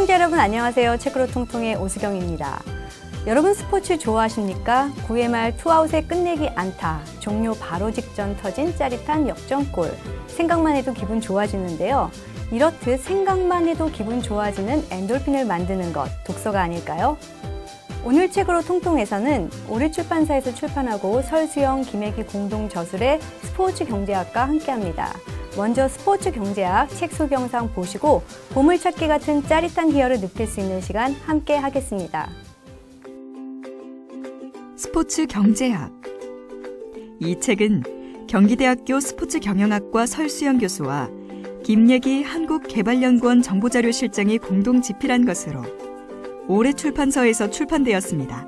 시청자 여러분 안녕하세요. 책으로 통통의 오수경입니다. 여러분 스포츠 좋아하십니까? 9회 말 투아웃에 끝내기 안타, 종료 바로 직전 터진 짜릿한 역전골. 생각만 해도 기분 좋아지는데요. 이렇듯 생각만 해도 기분 좋아지는 엔돌핀을 만드는 것, 독서가 아닐까요? 오늘 책으로 통통에서는 올해 출판사에서 출판하고 설수영, 김혜기 공동 저술의 스포츠 경제학과 함께합니다. 먼저 스포츠 경제학 책 소개 영상 보시고 보물찾기 같은 짜릿한 희열을 느낄 수 있는 시간 함께 하겠습니다. 스포츠 경제학. 이 책은 경기대학교 스포츠경영학과 설수영 교수와 김예기 한국개발연구원 정보자료실장이 공동 집필한 것으로 올해 출판사에서 출판되었습니다.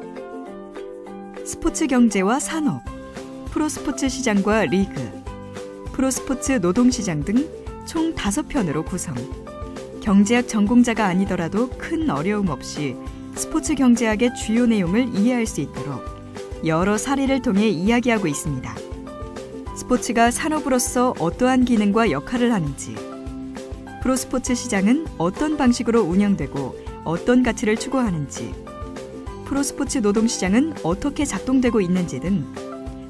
스포츠 경제와 산업, 프로스포츠 시장과 리그, 프로스포츠 노동시장 등 총 5편으로 구성. 경제학 전공자가 아니더라도 큰 어려움 없이 스포츠 경제학의 주요 내용을 이해할 수 있도록 여러 사례를 통해 이야기하고 있습니다. 스포츠가 산업으로서 어떠한 기능과 역할을 하는지, 프로스포츠 시장은 어떤 방식으로 운영되고 어떤 가치를 추구하는지, 프로스포츠 노동시장은 어떻게 작동되고 있는지 등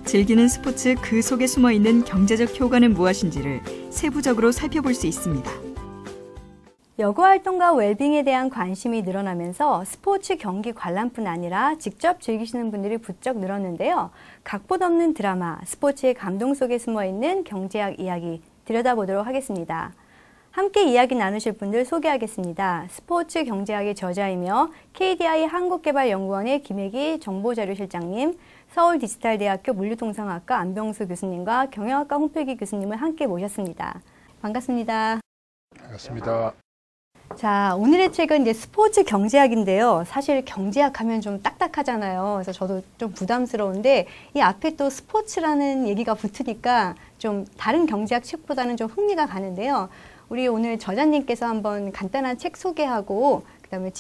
즐기는 스포츠 그 속에 숨어있는 경제적 효과는 무엇인지를 세부적으로 살펴볼 수 있습니다. 여가 활동과 웰빙에 대한 관심이 늘어나면서 스포츠 경기 관람뿐 아니라 직접 즐기시는 분들이 부쩍 늘었는데요. 각본 없는 드라마, 스포츠의 감동 속에 숨어있는 경제학 이야기 들여다보도록 하겠습니다. 함께 이야기 나누실 분들 소개하겠습니다. 스포츠 경제학의 저자이며 KDI 한국개발연구원의 김혜기 정보자료실장님, 서울디지털대학교 물류통상학과 안병수 교수님과 경영학과 홍필기 교수님을 함께 모셨습니다. 반갑습니다. 반갑습니다. 자, 오늘의 책은 이제 스포츠 경제학인데요. 사실 경제학 하면 좀 딱딱하잖아요. 그래서 저도 좀 부담스러운데 이 앞에 또 스포츠라는 얘기가 붙으니까 좀 다른 경제학 책보다는 좀 흥미가 가는데요. 우리 오늘 저자님께서 한번 간단한 책 소개하고 그다음에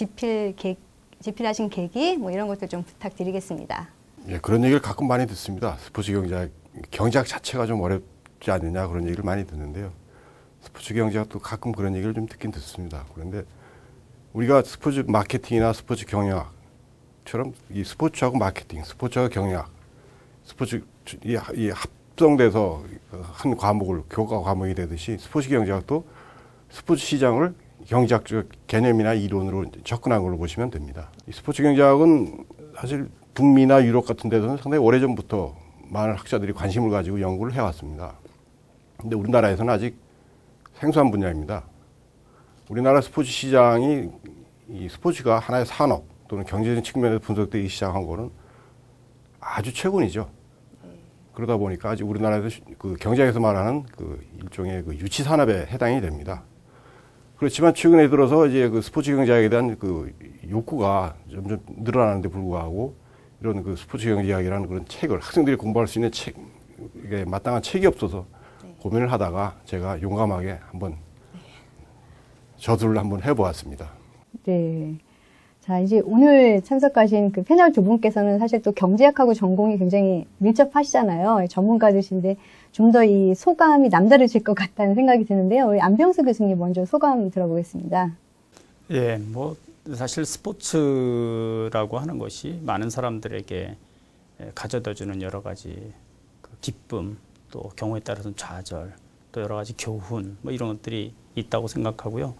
집필하신 계기 뭐 이런 것들 좀 부탁드리겠습니다. 예, 그런 얘기를 가끔 많이 듣습니다. 스포츠 경제학 자체가 좀 어렵지 않느냐 그런 얘기를 많이 듣는데요. 스포츠 경제학도 가끔 그런 얘기를 좀 듣긴 듣습니다. 그런데 우리가 스포츠 마케팅이나 스포츠 경영학처럼 이 스포츠하고 마케팅, 스포츠하고 경영학, 스포츠 이 합성돼서 한 과목을 교과 과목이 되듯이 스포츠 경제학도 스포츠 시장을 경제학적 개념이나 이론으로 접근한 걸로 보시면 됩니다. 이 스포츠 경제학은 사실 북미나 유럽 같은 데서는 상당히 오래전부터 많은 학자들이 관심을 가지고 연구를 해왔습니다. 근데 우리나라에서는 아직 생소한 분야입니다. 우리나라 스포츠 시장이 이 스포츠가 하나의 산업 또는 경제적인 측면에서 분석되기 시작한 거는 아주 최근이죠. 그러다 보니까 아직 우리나라에서 그 경제학에서 말하는 그 일종의 그 유치 산업에 해당이 됩니다. 그렇지만 최근에 들어서 이제 그 스포츠 경제학에 대한 그 욕구가 점점 늘어나는데 불구하고 이런 그 스포츠 경제학이라는 그런 책을 학생들이 공부할 수 있는 책, 이게 마땅한 책이 없어서 고민을 하다가 제가 용감하게 한번 저술을 한번 해보았습니다. 네. 자, 이제 오늘 참석하신 그 패널 두 분께서는 사실 또 경제학하고 전공이 굉장히 밀접하시잖아요. 전문가들이신데 좀 더 이 소감이 남다르실 것 같다는 생각이 드는데요. 우리 안병수 교수님 먼저 소감 들어보겠습니다. 예, 뭐 사실 스포츠라고 하는 것이 많은 사람들에게 가져다주는 여러 가지 그 기쁨, 또 경우에 따라서는 좌절, 또 여러 가지 교훈, 뭐 이런 것들이 있다고 생각하고요.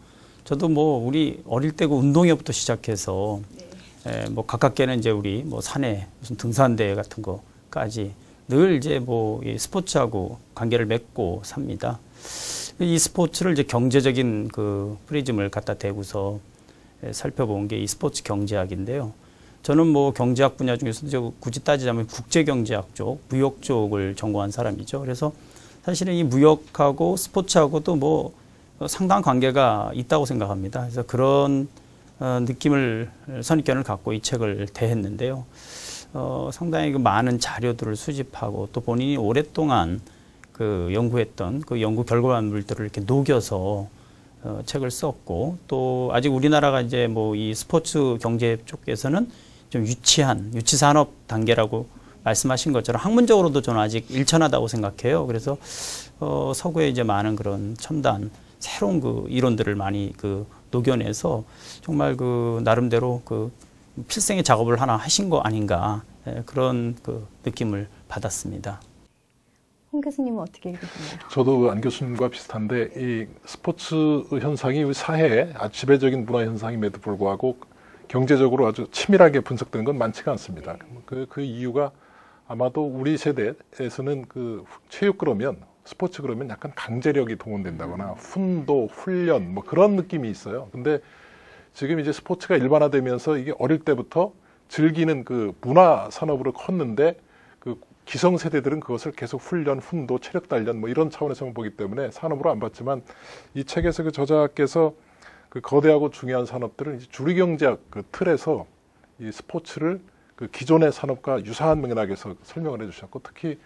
저도 뭐 우리 어릴 때 그 운동회부터 시작해서 뭐 가깝게는 이제 우리 뭐 산에 무슨 등산대회 같은 거까지 늘 이제 뭐 이 스포츠하고 관계를 맺고 삽니다. 이 스포츠를 이제 경제적인 그 프리즘을 갖다 대고서 살펴본 게 이 스포츠 경제학인데요. 저는 뭐 경제학 분야 중에서 굳이 따지자면 국제경제학 쪽, 무역 쪽을 전공한 사람이죠. 그래서 사실은 이 무역하고 스포츠하고도 뭐 상당한 관계가 있다고 생각합니다. 그래서 그런 느낌을, 선입견을 갖고 이 책을 대했는데요. 상당히 그 많은 자료들을 수집하고 또 본인이 오랫동안 그 연구했던 그 연구 결과물들을 이렇게 녹여서 책을 썼고, 또 아직 우리나라가 이제 뭐 이 스포츠 경제 쪽에서는 좀 유치 산업 단계라고 말씀하신 것처럼 학문적으로도 저는 아직 일천하다고 생각해요. 그래서 서구에 이제 많은 그런 첨단 새로운 그 이론들을 많이 그 녹여내서 정말 그 나름대로 그 필생의 작업을 하나 하신 거 아닌가 그런 그 느낌을 받았습니다. 홍 교수님은 어떻게 읽으시나요? 저도 안 교수님과 비슷한데 이 스포츠 현상이 우리 사회의 아주 지배적인 문화 현상임에도 불구하고 경제적으로 아주 치밀하게 분석되는 건 많지가 않습니다. 그 이유가 아마도 우리 세대에서는 그 체육 그러면 스포츠 그러면 약간 강제력이 동원된다거나 훈도, 훈련 뭐 그런 느낌이 있어요. 근데 지금 이제 스포츠가 일반화되면서 이게 어릴 때부터 즐기는 그 문화 산업으로 컸는데 그 기성 세대들은 그것을 계속 훈련, 훈도, 체력 단련 뭐 이런 차원에서만 보기 때문에 산업으로 안 봤지만 이 책에서 그 저자께서 그 거대하고 중요한 산업들을 이제 주류경제학 그 틀에서 이 스포츠를 그 기존의 산업과 유사한 맥락에서 설명을 해주셨고 특히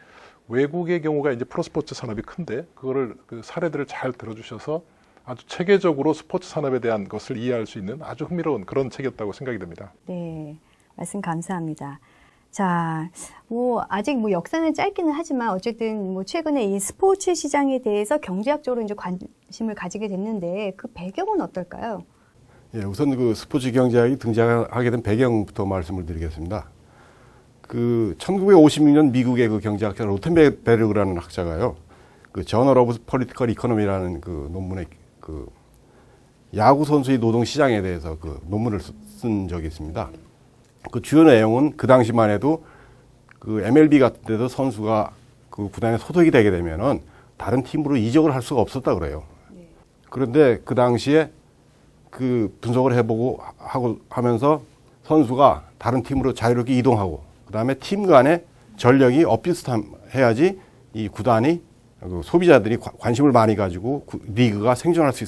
외국의 경우가 이제 프로스포츠 산업이 큰데 그거를 그 사례들을 잘 들어주셔서 아주 체계적으로 스포츠 산업에 대한 것을 이해할 수 있는 아주 흥미로운 그런 책이었다고 생각이 됩니다. 네, 말씀 감사합니다. 자, 아직 역사는 짧기는 하지만 어쨌든 최근에 이 스포츠 시장에 대해서 경제학적으로 이제 관심을 가지게 됐는데 그 배경은 어떨까요? 예, 우선 그 스포츠 경제학이 등장하게 된 배경부터 말씀을 드리겠습니다. 그 1956년 미국의 그 경제학자 로텐베르그라는 학자가요, 그 저널 오브 폴리티컬 이코노미라는 그 논문에 그 야구 선수의 노동 시장에 대해서 그 논문을 쓴 적이 있습니다. 그 주요 내용은 그 당시만 해도 그 MLB 같은 데서 선수가 그 구단에 소속이 되게 되면은 다른 팀으로 이적을 할 수가 없었다 그래요. 그런데 그 당시에 그 분석을 해보고 하면서 선수가 다른 팀으로 자유롭게 이동하고 그 다음에 팀 간의 전력이 엇비슷해야지 이 구단이 그 소비자들이 관심을 많이 가지고 리그가 생존할 수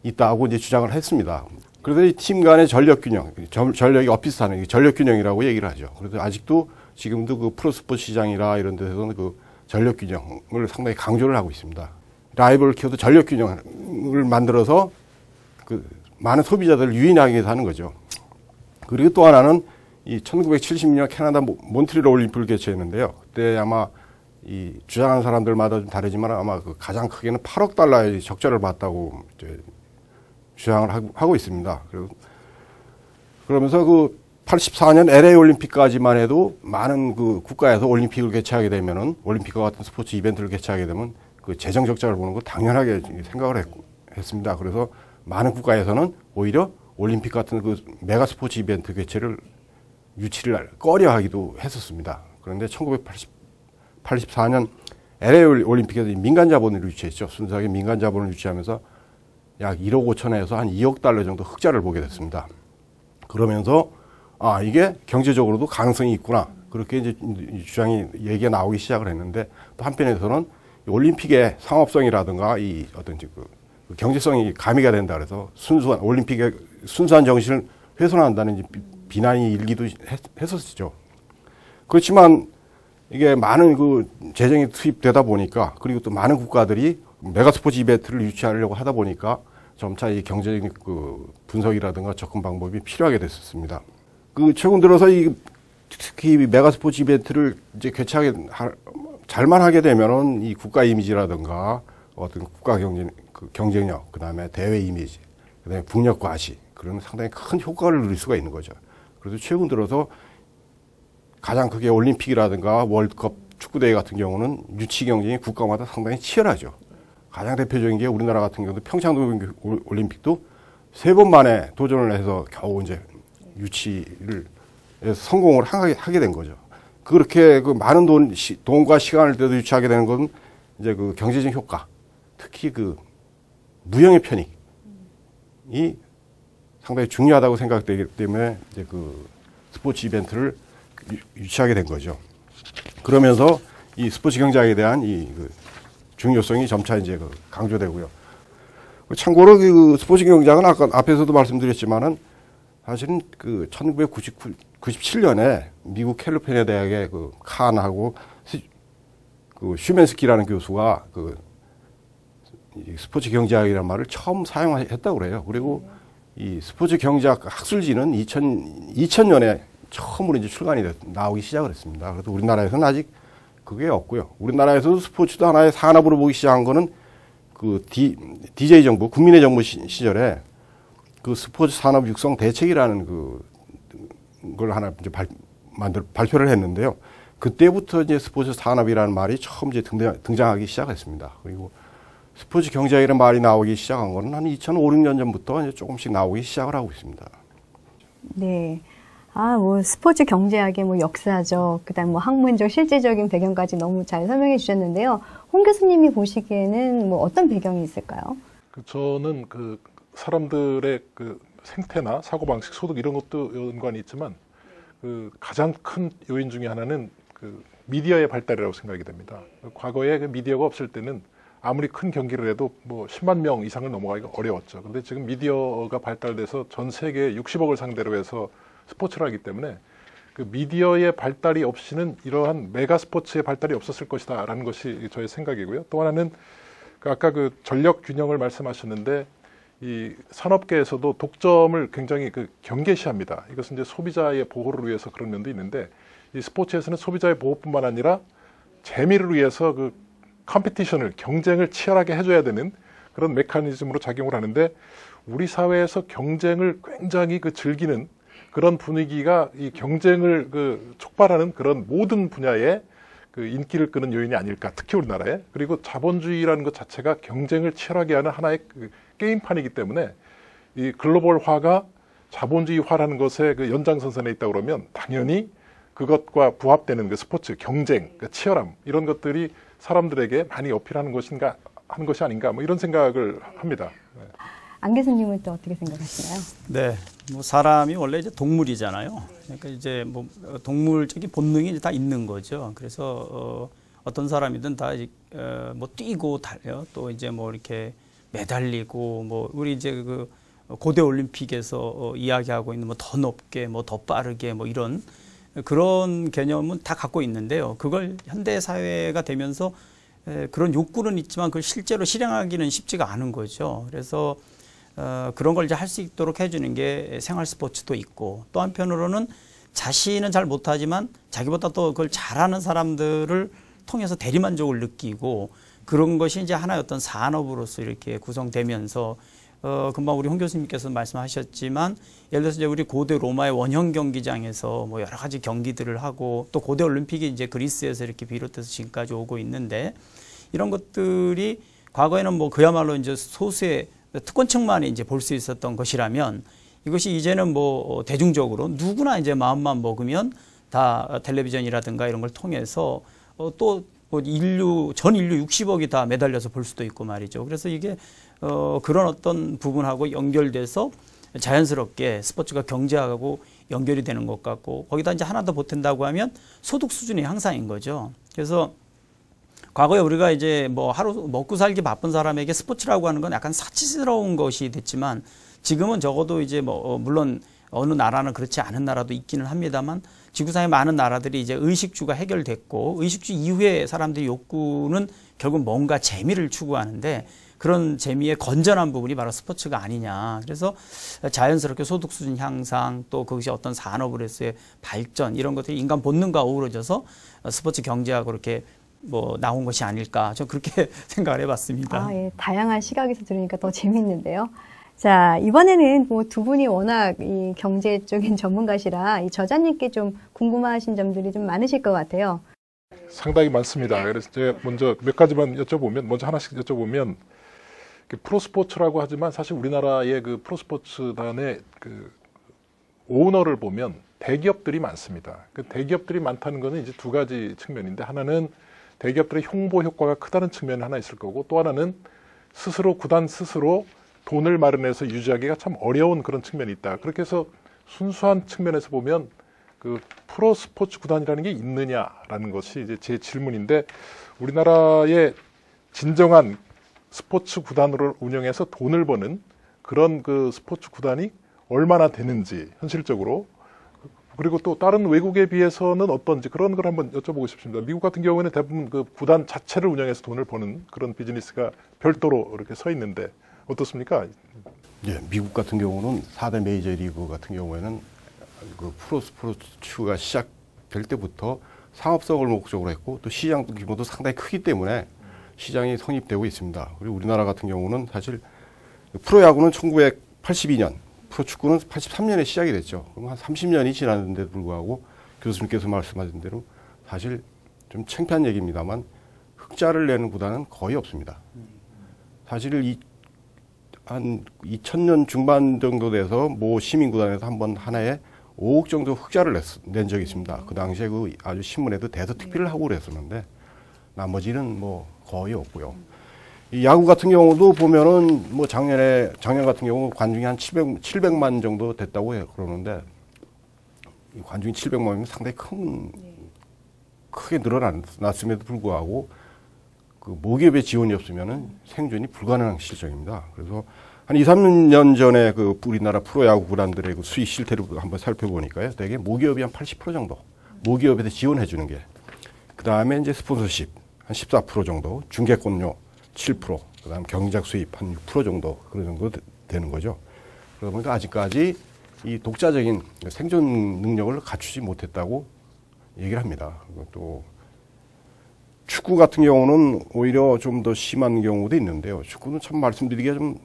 있다고 이제 주장을 했습니다. 그래서 이 팀 간의 전력 균형, 전력이 엇비슷한 전력 균형이라고 얘기를 하죠. 그래서 아직도 지금도 그 프로스포츠 시장이라 이런 데서는 그 전력 균형을 상당히 강조를 하고 있습니다. 라이벌을 키워도 전력 균형을 만들어서 그 많은 소비자들을 유인하기 위해서 하는 거죠. 그리고 또 하나는 이 1976년 캐나다 몬트리올 올림픽을 개최했는데요. 그때 아마 이 주장하는 사람들마다 좀 다르지만 아마 그 가장 크게는 8억 달러의 적자를 봤다고 이제 주장을 하고 있습니다. 그러면서 그 84년 LA 올림픽까지만 해도 많은 그 국가에서 올림픽을 개최하게 되면은 올림픽과 같은 스포츠 이벤트를 개최하게 되면 그 재정 적자를 보는 거 당연하게 생각을 했습니다. 그래서 많은 국가에서는 오히려 올림픽 같은 그 메가 스포츠 이벤트 개최를 유치를 꺼려하기도 했었습니다. 그런데 1984년 LA 올림픽에서 민간 자본을 유치했죠. 순수하게 민간 자본을 유치하면서 약 1억 5천에서 한 2억 달러 정도 흑자를 보게 됐습니다. 그러면서 이게 경제적으로도 가능성이 있구나. 그렇게 이제 얘기가 나오기 시작을 했는데 또 한편에서는 올림픽의 상업성이라든가 이 어떤 그 경제성이 가미가 된다 그래서 올림픽의 순수한 정신을 훼손한다는 비난이 일기도 했었죠. 그렇지만 이게 많은 그 재정이 투입되다 보니까 그리고 또 많은 국가들이 메가 스포츠 이벤트를 유치하려고 하다 보니까 점차 이 경제적인 그 분석이라든가 접근 방법이 필요하게 됐었습니다. 그 최근 들어서 특히 메가 스포츠 이벤트를 이제 잘만 하게 되면은 이 국가 이미지라든가 어떤 국가 경쟁력, 그 다음에 대외 이미지, 그 다음에 국력 과시, 그런 상당히 큰 효과를 누릴 수가 있는 거죠. 그래서 최근 들어서 가장 크게 올림픽이라든가 월드컵 축구대회 같은 경우는 유치 경쟁이 국가마다 상당히 치열하죠. 가장 대표적인 게 우리나라 같은 경우도 평창 올림픽도 3번 만에 도전을 해서 겨우 이제 유치를 해서 성공을 하게 된 거죠. 그렇게 그 많은 돈과 시간을 들여서 유치하게 되는 건 이제 그 경제적 효과, 특히 그 무형의 편익이 상당히 중요하다고 생각되기 때문에 이제 그 스포츠 이벤트를 유치하게 된 거죠. 그러면서 이 스포츠 경제학에 대한 그 중요성이 점차 이제 그 강조되고요. 참고로 그 스포츠 경제학은 아까 앞에서도 말씀드렸지만은 사실은 그 1997년에 미국 캘리포니아 대학의 그 칸하고 그 슈맨스키라는 교수가 그 스포츠 경제학이라는 말을 처음 사용했다고 그래요. 그리고 이 스포츠 경제학 학술지는 2000년에 처음으로 이제 나오기 시작을 했습니다. 그래서 우리나라에서는 아직 그게 없고요. 우리나라에서도 스포츠도 하나의 산업으로 보기 시작한 거는 그 DJ 정부, 국민의 정부 시절에 그 스포츠 산업 육성 대책이라는 그걸 하나 이제 발표를 했는데요. 그때부터 이제 스포츠 산업이라는 말이 처음 이제 등장하기 시작했습니다. 그리고 스포츠 경제학이라는 말이 나오기 시작한 거는 한 2005, 6년 전부터 이제 조금씩 나오기 시작을 하고 있습니다. 네. 뭐 스포츠 경제학의 뭐 역사적, 그다음 뭐 학문적, 실제적인 배경까지 너무 잘 설명해 주셨는데요. 홍 교수님이 보시기에는 뭐 어떤 배경이 있을까요? 저는 그 사람들의 그 생태나 사고방식, 소득 이런 것도 연관이 있지만 그 가장 큰 요인 중에 하나는 그 미디어의 발달이라고 생각이 됩니다. 과거에 그 미디어가 없을 때는 아무리 큰 경기를 해도 뭐 10만 명 이상을 넘어가기가 어려웠죠. 근데 지금 미디어가 발달돼서 전 세계 60억을 상대로 해서 스포츠를 하기 때문에 그 미디어의 발달이 없이는 이러한 메가 스포츠의 발달이 없었을 것이다라는 것이 저의 생각이고요. 또 하나는 그 아까 그 전력 균형을 말씀하셨는데 이 산업계에서도 독점을 굉장히 그 경계시합니다. 이것은 이제 소비자의 보호를 위해서 그런 면도 있는데 이 스포츠에서는 소비자의 보호뿐만 아니라 재미를 위해서 그 컴피티션을 경쟁을 치열하게 해줘야 되는 그런 메커니즘으로 작용을 하는데 우리 사회에서 경쟁을 굉장히 그 즐기는 그런 분위기가 이 경쟁을 그 촉발하는 그런 모든 분야에 그 인기를 끄는 요인이 아닐까. 특히 우리나라에. 그리고 자본주의라는 것 자체가 경쟁을 치열하게 하는 하나의 그 게임판이기 때문에 이 글로벌화가 자본주의화라는 것의 그 연장선상에 있다 그러면 당연히 그것과 부합되는 그 스포츠 경쟁, 그 치열함 이런 것들이 사람들에게 많이 어필하는 것인가 하는 것이 아닌가 뭐 이런 생각을 합니다. 네. 안 교수님은 또 어떻게 생각하시나요? 네, 뭐 사람이 원래 이제 동물이잖아요. 그러니까 이제 뭐 동물적인 본능이 이제 다 있는 거죠. 그래서 어떤 사람이든 다 뭐 뛰고 달려 또 이제 뭐 이렇게 매달리고 뭐 우리 이제 그 고대 올림픽에서 이야기하고 있는 뭐 더 높게 뭐 더 빠르게 뭐 이런 그런 개념은 다 갖고 있는데요. 그걸 현대 사회가 되면서 그런 욕구는 있지만 그걸 실제로 실행하기는 쉽지가 않은 거죠. 그래서 그런 걸 이제 할 수 있도록 해주는 게 생활 스포츠도 있고 또 한편으로는 자신은 잘 못하지만 자기보다 또 그걸 잘하는 사람들을 통해서 대리만족을 느끼고 그런 것이 이제 하나의 어떤 산업으로서 이렇게 구성되면서 금방 우리 홍 교수님께서 말씀하셨지만 예를 들어서 이제 우리 고대 로마의 원형 경기장에서 뭐 여러 가지 경기들을 하고 또 고대 올림픽이 이제 그리스에서 이렇게 비롯돼서 지금까지 오고 있는데 이런 것들이 과거에는 뭐 그야말로 이제 소수의 특권층만이 이제 볼 수 있었던 것이라면 이것이 이제는 뭐 대중적으로 누구나 이제 마음만 먹으면 다 텔레비전이라든가 이런 걸 통해서 또 뭐 전 인류 60억이 다 매달려서 볼 수도 있고 말이죠. 그래서 이게 그런 어떤 부분하고 연결돼서 자연스럽게 스포츠가 경제하고 연결이 되는 것 같고 거기다 이제 하나 더 보탠다고 하면 소득 수준이 향상인 거죠. 그래서 과거에 우리가 이제 뭐 하루 먹고 살기 바쁜 사람에게 스포츠라고 하는 건 약간 사치스러운 것이 됐지만 지금은 적어도 이제 뭐 물론 어느 나라는 그렇지 않은 나라도 있기는 합니다만 지구상의 많은 나라들이 이제 의식주가 해결됐고 의식주 이후에 사람들의 욕구는 결국 뭔가 재미를 추구하는데 그런 재미의 건전한 부분이 바로 스포츠가 아니냐. 그래서 자연스럽게 소득 수준 향상 또 그것이 어떤 산업으로서의 발전 이런 것들이 인간 본능과 어우러져서 스포츠 경제학으로 이렇게 뭐 나온 것이 아닐까. 저 그렇게 생각을 해봤습니다. 예. 다양한 시각에서 들으니까 더 재밌는데요. 자, 이번에는 뭐 두 분이 워낙 이 경제 쪽인 전문가시라 이 저자님께 좀 궁금하신 점들이 좀 많으실 것 같아요. 상당히 많습니다. 그래서 제가 먼저 몇 가지만 먼저 하나씩 여쭤보면 프로스포츠라고 하지만 사실 우리나라의 그 프로스포츠단의 그 오너를 보면 대기업들이 많습니다. 그 대기업들이 많다는 것은 이제 두 가지 측면인데 하나는 대기업들의 홍보 효과가 크다는 측면이 하나 있을 거고 또 하나는 구단 스스로 돈을 마련해서 유지하기가 참 어려운 그런 측면이 있다. 그렇게 해서 순수한 측면에서 보면 그 프로스포츠 구단이라는 게 있느냐라는 것이 이제 제 질문인데 우리나라의 진정한 스포츠 구단으로 운영해서 돈을 버는 그런 그 스포츠 구단이 얼마나 되는지 현실적으로 그리고 또 다른 외국에 비해서는 어떤지 그런 걸 한번 여쭤보고 싶습니다. 미국 같은 경우에는 대부분 그 구단 자체를 운영해서 돈을 버는 그런 비즈니스가 별도로 이렇게 서 있는데 어떻습니까? 예, 미국 같은 경우는 4대 메이저리그 같은 경우에는 그 프로스포츠가 시작될 때부터 상업성을 목적으로 했고 또 시장 규모도 상당히 크기 때문에 시장이 성립되고 있습니다. 그리고 우리나라 같은 경우는 사실 프로야구는 1982년 프로축구는 83년에 시작이 됐죠. 그럼 한 30년이 지났는데도 불구하고 교수님께서 말씀하신 대로 사실 좀 창피한 얘기입니다만 흑자를 내는 구단은 거의 없습니다. 사실 한 2000년 중반 정도 돼서 모 시민구단에서 한번 한 해에 5억 정도 흑자를 낸 적이 있습니다. 그 당시에 그 아주 신문에도 대서특필을 하고 그랬었는데 나머지는 뭐 거의 없고요. 이 야구 같은 경우도 보면은 뭐 작년 같은 경우 관중이 한 700만 정도 됐다고 그러는데 이 관중이 700만이면 상당히 크게 늘어났음에도 불구하고 그 모기업의 지원이 없으면은 생존이 불가능한 실정입니다. 그래서 한 2, 3년 전에 그 우리나라 프로야구 구단들의 그 수익 실태를 한번 살펴보니까요. 대개 모기업이 한 80% 정도 모기업에서 지원해 주는 게 그 다음에 이제 스폰서십 한 14% 정도, 중개권료 7%, 그다음 경작 수입 한 6% 정도 그런 정도 되는 거죠. 그러다 보니까 아직까지 이 독자적인 생존 능력을 갖추지 못했다고 얘기를 합니다. 또 축구 같은 경우는 오히려 좀 더 심한 경우도 있는데요. 축구는 참 말씀드리기가 좀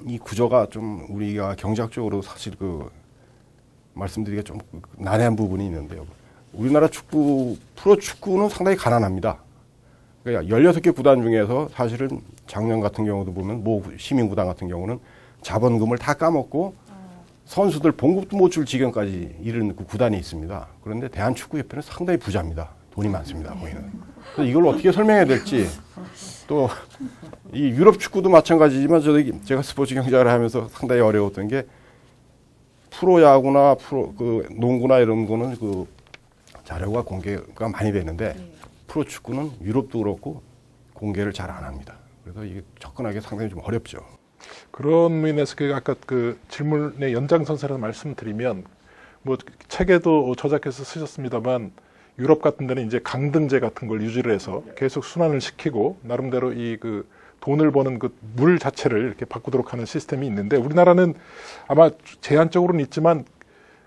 이 구조가 좀 우리가 경제학적으로 사실 그 말씀드리기가 좀 난해한 부분이 있는데요. 우리나라 프로 축구는 상당히 가난합니다. 그러니까 16개 구단 중에서 사실은 작년 같은 경우도 보면 모 시민구단 같은 경우는 자본금을 다 까먹고 선수들 봉급도 못 줄 지경까지 이른 그 구단이 있습니다. 그런데 대한축구협회는 상당히 부자입니다. 돈이 많습니다. 거기는. 그래서 이걸 어떻게 설명해야 될지 또 이 유럽 축구도 마찬가지지만 제가 스포츠 경제를 하면서 상당히 어려웠던 게 프로야구나 그 농구나 이런 거는 그 자료가 공개가 많이 되는데 프로축구는 유럽도 그렇고 공개를 잘 안 합니다. 그래서 이게 접근하기 상당히 좀 어렵죠. 그런 면에서 아까 그 질문의 연장선상에서 말씀드리면 뭐 책에도 저작해서 쓰셨습니다만 유럽 같은 데는 이제 강등제 같은 걸 유지를 해서 계속 순환을 시키고 나름대로 이 그 돈을 버는 그 물 자체를 이렇게 바꾸도록 하는 시스템이 있는데 우리나라는 아마 제한적으로는 있지만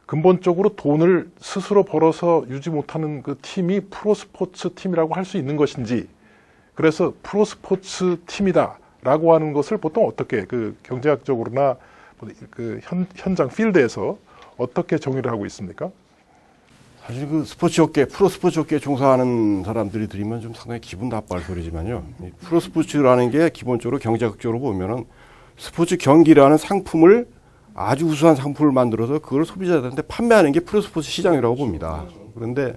근본적으로 돈을 스스로 벌어서 유지 못하는 그 팀이 프로스포츠 팀이라고 할 수 있는 것인지, 그래서 프로스포츠 팀이다라고 하는 것을 보통 어떻게 그 경제학적으로나 그 현장 필드에서 어떻게 정의를 하고 있습니까? 사실 그 스포츠업계, 프로스포츠업계에 종사하는 사람들이 들으면 좀 상당히 기분 나빠할 소리지만요. 이 프로스포츠라는 게 기본적으로 경제학적으로 보면은 스포츠 경기라는 상품을 아주 우수한 상품을 만들어서 그걸 소비자들한테 판매하는 게 프로스포츠 시장이라고 봅니다. 그런데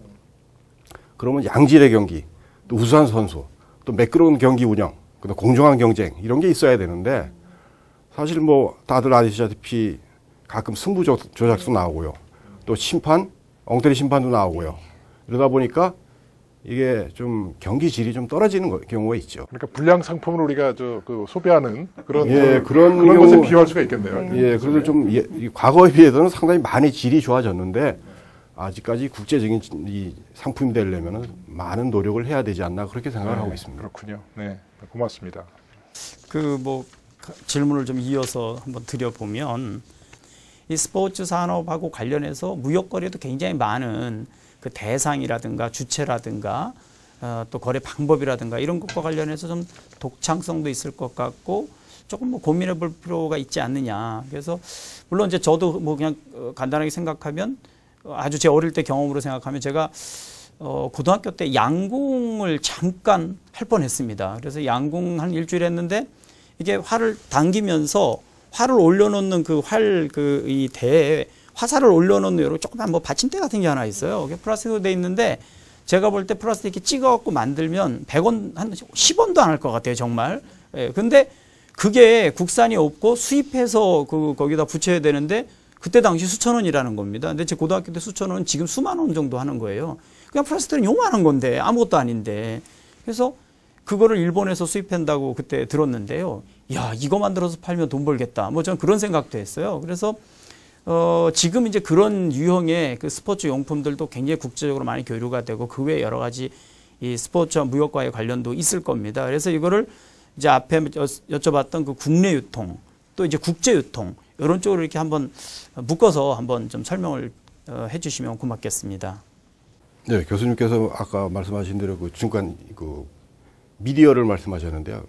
그러면 양질의 경기, 또 우수한 선수, 또 매끄러운 경기 운영, 그다음 공정한 경쟁 이런 게 있어야 되는데 사실 뭐 다들 아시다시피 가끔 승부 조작도 나오고요. 또 심판, 엉터리 심판도 나오고요. 이러다 보니까 이게 좀 경기 질이 좀 떨어지는 경우가 있죠. 그러니까 불량 상품을 우리가 그 소비하는 그런 그런 것에 비유할 수가 있겠네요. 예, 그래서 좀 과거에 비해서는 상당히 많이 질이 좋아졌는데 아직까지 국제적인 이 상품이 되려면 많은 노력을 해야 되지 않나 그렇게 생각을 하고 있습니다. 그렇군요. 네, 고맙습니다. 그 뭐 질문을 좀 이어서 한번 드려보면 이 스포츠 산업하고 관련해서 무역 거래도 굉장히 많은 그 대상이라든가 주체라든가 또 거래 방법이라든가 이런 것과 관련해서 좀 독창성도 있을 것 같고 조금 뭐 고민해 볼 필요가 있지 않느냐. 그래서 물론 이제 저도 뭐 그냥 간단하게 생각하면 아주 제 어릴 때 경험으로 생각하면 제가 고등학교 때 양궁을 잠깐 할 뻔했습니다. 그래서 양궁 한 일주일 했는데 이게 활을 당기면서 활을 올려놓는 그 이 대에 화살을 올려놓는 여러 조그만 뭐 받침대 같은 게 하나 있어요. 그게 플라스틱으로 돼 있는데 제가 볼 때 플라스틱 이렇게 찍어갖고 만들면 100원, 한 10원도 안 할 것 같아요, 정말. 예, 근데 그게 국산이 없고 수입해서 거기다 붙여야 되는데 그때 당시 수천 원이라는 겁니다. 근데 제 고등학교 때 수천 원은 지금 수만 원 정도 하는 거예요. 그냥 플라스틱은 요만한 건데 아무것도 아닌데. 그래서 그거를 일본에서 수입한다고 그때 들었는데요. 야, 이거 만들어서 팔면 돈 벌겠다. 뭐 저는 그런 생각도 했어요. 그래서 지금 이제 그런 유형의 그 스포츠 용품들도 굉장히 국제적으로 많이 교류가 되고 그 외에 여러 가지 이 스포츠와 무역과의 관련도 있을 겁니다. 그래서 이거를 이제 앞에 여쭤봤던 그 국내 유통 또 이제 국제 유통 이런 쪽으로 이렇게 한번 묶어서 한번 좀 설명을 해주시면 고맙겠습니다. 네, 교수님께서 아까 말씀하신 대로 그 중간 그 미디어를 말씀하셨는데요.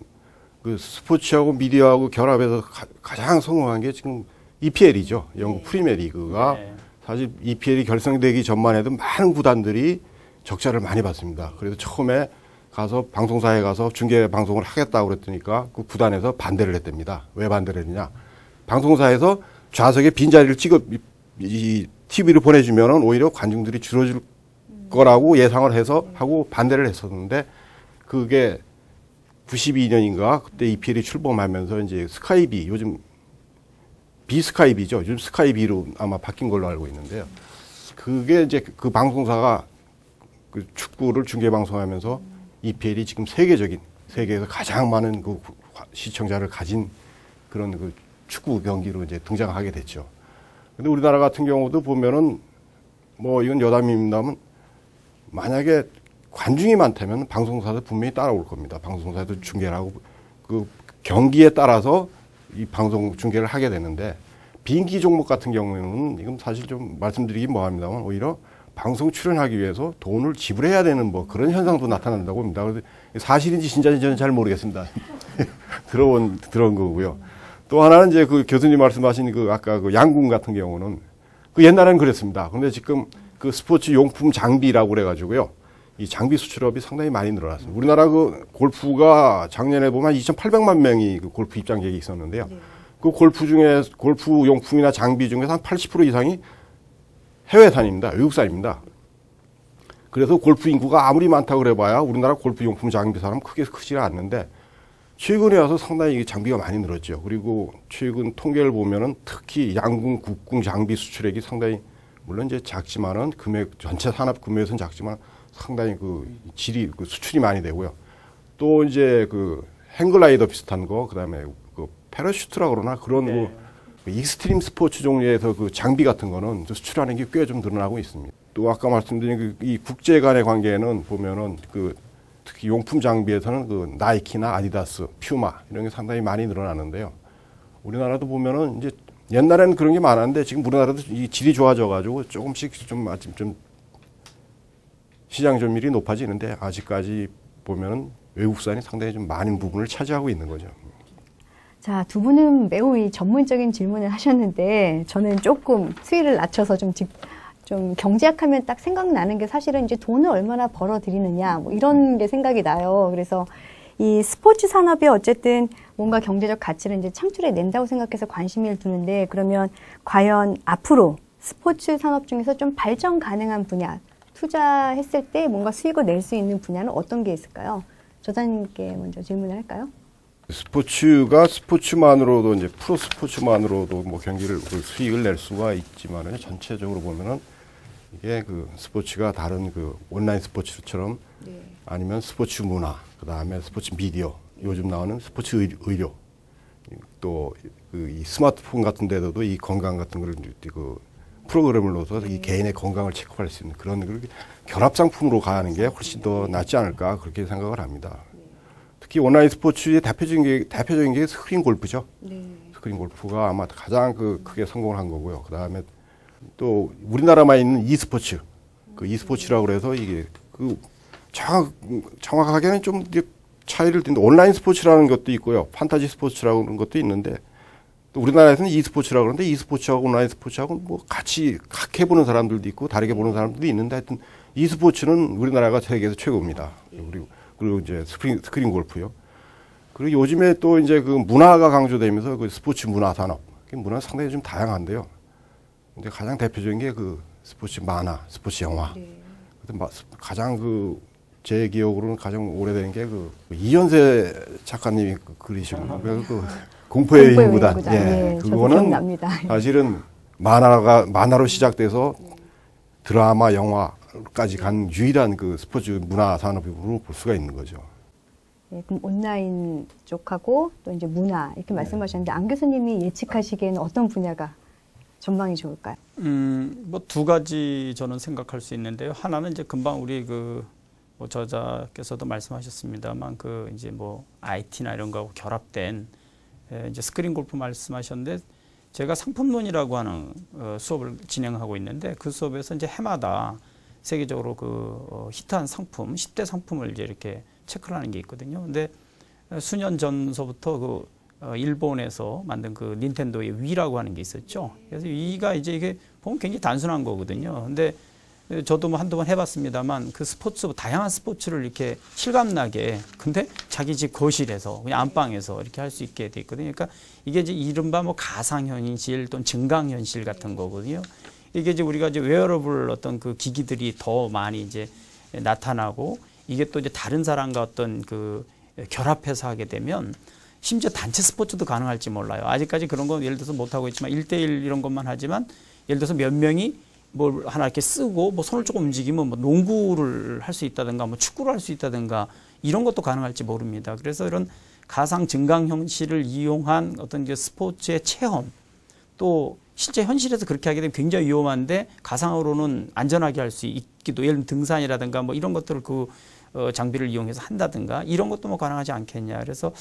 그 스포츠하고 미디어하고 결합해서 가장 성공한 게 지금 EPL이죠. 영국 프리미어리그가 네. 사실 EPL이 결성되기 전만 해도 많은 구단들이 적자를 많이 봤습니다. 그래서 처음에 가서 방송사에 가서 중계 방송을 하겠다고 그랬더니까 그 구단에서 반대를 했답니다. 왜 반대를 했느냐? 방송사에서 좌석에 빈자리를 이 TV를 보내주면은 오히려 관중들이 줄어들 거라고 예상을 해서 하고 반대를 했었는데 그게 92년인가 그때 EPL이 출범하면서 이제 스카이비 요즘 비스카이비죠. 요즘 스카이비로 아마 바뀐 걸로 알고 있는데요. 그게 이제 그 방송사가 그 축구를 중계 방송하면서 EPL이 지금 세계에서 가장 많은 그 시청자를 가진 그런 그 축구 경기로 이제 등장하게 됐죠. 근데 우리나라 같은 경우도 보면은 뭐 이건 여담입니다만 만약에 관중이 많다면 방송사도 분명히 따라올 겁니다. 방송사도 중계를 하고 그 경기에 따라서 이 방송 중계를 하게 되는데 비인기 종목 같은 경우에는 이건 사실 좀 말씀드리긴 뭐합니다만 오히려 방송 출연하기 위해서 돈을 지불해야 되는 뭐 그런 현상도 나타난다고 합니다. 그래서 사실인지 진짜인지 저는 잘 모르겠습니다. 들어온 거고요. 또 하나는 이제 그 교수님 말씀하신 그 아까 그 양궁 같은 경우는 그 옛날에는 그랬습니다. 근데 지금 그 스포츠 용품 장비라고 그래가지고요. 이 장비 수출업이 상당히 많이 늘어났습니다. 우리나라 그 골프가 작년에 보면 2,800만 명이 그 골프 입장객이 있었는데요. 그 골프 용품이나 장비 중에서 한 80% 이상이 해외산입니다. 외국산입니다. 그래서 골프 인구가 아무리 많다고 그래봐야 우리나라 골프 용품 장비 사람 크게 크지 않는데 최근에 와서 상당히 장비가 많이 늘었죠. 그리고 최근 통계를 보면은 특히 양궁, 국궁 장비 수출액이 상당히 물론 이제 작지만은 금액 전체 산업 금액은 작지만 상당히 그 질이 그 수출이 많이 되고요. 또 이제 그 행글라이더 비슷한 거 그다음에 그 패러슈트라 그러나 그런 네. 그 익스트림 스포츠 종류에서 그 장비 같은 거는 수출하는 게 꽤 좀 늘어나고 있습니다. 또 아까 말씀드린 이 국제 간의 관계는 보면은 그 특히 용품 장비에서는 그 나이키나 아디다스, 퓨마 이런 게 상당히 많이 늘어나는데요. 우리나라도 보면은 이제 옛날에는 그런 게 많았는데 지금 우리나라도 이 질이 좋아져가지고 조금씩 좀 시장 점유율이 높아지는데 아직까지 보면은 외국산이 상당히 좀 많은 부분을 차지하고 있는 거죠. 자, 두 분은 매우 이 전문적인 질문을 하셨는데 저는 조금 수위를 낮춰서 좀 경제학하면 딱 생각나는 게 사실은 이제 돈을 얼마나 벌어들이느냐 뭐 이런 게 생각이 나요. 그래서 이 스포츠 산업이 어쨌든 뭔가 경제적 가치를 이제 창출해 낸다고 생각해서 관심을 두는데 그러면 과연 앞으로 스포츠 산업 중에서 좀 발전 가능한 분야, 투자했을 때 뭔가 수익을 낼 수 있는 분야는 어떤 게 있을까요? 저자님께 먼저 질문을 할까요? 스포츠가 스포츠만으로도 이제 프로 스포츠만으로도 뭐 경기를 수익을 낼 수가 있지만은 전체적으로 보면은 이게 그 스포츠가 다른 그 온라인 스포츠처럼 아니면 스포츠 문화, 그 다음에 스포츠 미디어, 요즘 나오는 스포츠 의료, 또 그 이 스마트폰 같은 데도 이 건강 같은 걸 그 프로그램을 넣어서 이 개인의 건강을 체크할 수 있는 그런 걸 결합 상품으로 가는 게 훨씬 더 낫지 않을까 그렇게 생각을 합니다. 특히 온라인 스포츠의 대표적인 게 스크린 골프죠. 스크린 골프가 아마 가장 크게 성공을 한 거고요. 그 다음에 또 우리나라만 있는 e스포츠, 그 e스포츠라고 그래서 이게 그 정확하게는 좀 이제 차이를 둔데 온라인 스포츠라는 것도 있고요. 판타지 스포츠라고 하는 것도 있는데 또 우리나라에서는 e스포츠라고 그러는데 e스포츠하고 온라인 스포츠하고 뭐 같이 각해 보는 사람들도 있고 다르게 보는 사람들도 있는데 하여튼 e스포츠는 우리나라가 세계에서 최고입니다. 그리고 이제 스크린 골프요. 그리고 요즘에 또 이제 그 문화가 강조되면서 그 스포츠 문화 산업, 문화는 상당히 좀 다양한데요. 근데 가장 대표적인 게 그 스포츠 만화, 스포츠 영화. 가장 제 기억으로는 가장 오래된 게 그 이현세 작가님이 그리신 그 공포의 유구단. 예, 그거는 사실은 만화로 시작돼서 드라마, 영화까지 간 유일한 그 스포츠 문화 산업으로 볼 수가 있는 거죠. 네, 그럼 온라인 쪽하고 또 이제 문화 이렇게 말씀하셨는데 안 교수님이 예측하시기에는 어떤 분야가 전망이 좋을까요? 뭐 두 가지 저는 생각할 수 있는데요. 하나는 이제 금방 우리 뭐 저자께서도 말씀하셨습니다만 이제 뭐 IT나 이런 거하고 결합된 이제 스크린 골프 말씀하셨는데 제가 상품론이라고 하는 수업을 진행하고 있는데 그 수업에서 이제 해마다 세계적으로 히트한 상품, 10대 상품을 이제 이렇게 체크를 하는 게 있거든요. 근데 수년 전서부터 일본에서 만든 그 닌텐도의 위라고 하는 게 있었죠. 그래서 위가 이제 이게 보면 굉장히 단순한 거거든요. 근데 저도 뭐 한두 번 해봤습니다만 그 스포츠, 다양한 스포츠를 이렇게 실감나게 근데 자기 집 거실에서 그냥 안방에서 이렇게 할 수 있게 돼 있거든요. 그러니까 이게 이제 이른바 뭐 가상현실 또는 증강현실 같은 거거든요. 이게 이제 우리가 이제 웨어러블 어떤 그 기기들이 더 많이 이제 나타나고 이게 또 이제 다른 사람과 어떤 그 결합해서 하게 되면 심지어 단체 스포츠도 가능할지 몰라요. 아직까지 그런 건 예를 들어서 못하고 있지만 1대1 이런 것만 하지만 예를 들어서 몇 명이 뭘 하나 이렇게 쓰고 뭐 손을 조금 움직이면 뭐 농구를 할 수 있다든가 뭐 축구를 할 수 있다든가 이런 것도 가능할지 모릅니다. 그래서 이런 가상 증강 현실을 이용한 어떤 이제 스포츠의 체험 또 실제 현실에서 그렇게 하게 되면 굉장히 위험한데 가상으로는 안전하게 할 수 있기도 예를 들면 등산이라든가 뭐 이런 것들을 그 장비를 이용해서 한다든가 이런 것도 뭐 가능하지 않겠냐. 그래서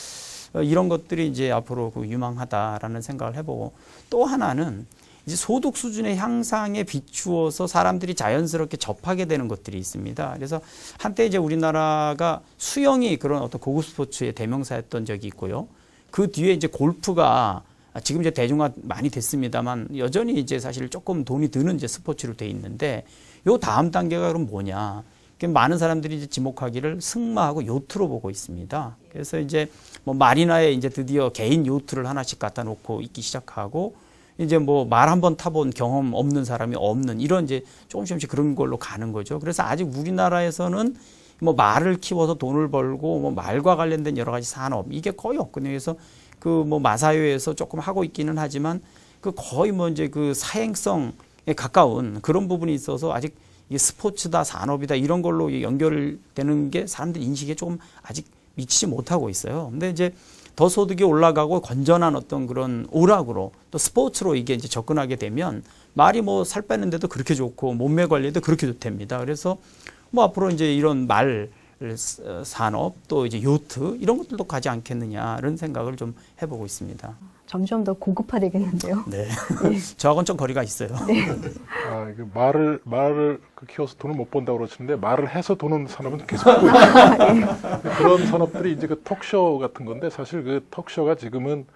이런 것들이 이제 앞으로 그 유망하다라는 생각을 해보고 또 하나는 이제 소득 수준의 향상에 비추어서 사람들이 자연스럽게 접하게 되는 것들이 있습니다. 그래서 한때 이제 우리나라가 수영이 그런 어떤 고급 스포츠의 대명사였던 적이 있고요. 그 뒤에 이제 골프가 지금 이제 대중화 많이 됐습니다만 여전히 이제 사실 조금 돈이 드는 이제 스포츠로 돼 있는데 요 다음 단계가 그럼 뭐냐? 많은 사람들이 이제 지목하기를 승마하고 요트로 보고 있습니다. 그래서 이제 뭐 마리나에 이제 드디어 개인 요트를 하나씩 갖다 놓고 있기 시작하고 이제 뭐 말 한번 타본 경험 없는 사람이 없는 이런 이제 조금씩 그런 걸로 가는 거죠. 그래서 아직 우리나라에서는 뭐 말을 키워서 돈을 벌고 뭐 말과 관련된 여러 가지 산업 이게 거의 없거든요. 그래서 그 뭐 마사회에서 조금 하고 있기는 하지만 그 거의 뭐 이제 그 사행성에 가까운 그런 부분이 있어서 아직 이게 스포츠다 산업이다 이런 걸로 연결되는 게 사람들 인식에 조금 아직 미치지 못하고 있어요. 근데 이제 더 소득이 올라가고 건전한 어떤 그런 오락으로 또 스포츠로 이게 이제 접근하게 되면 말이 뭐 살 빼는데도 그렇게 좋고 몸매 관리에도 그렇게 좋답니다. 그래서 뭐 앞으로 이제 이런 말 산업 또 이제 요트 이런 것들도 가지 않겠느냐 이런 생각을 좀 해보고 있습니다. 점점 더 고급화되겠는데요. 네, 저하고는 좀 거리가 있어요. 네. 말을 키워서 돈을 못 번다고 그러시는데 말을 해서 돈은 산업은 계속 하고 있어요. 그런 산업들이 이제 그 톡쇼 같은 건데 사실 그 톡쇼가 지금은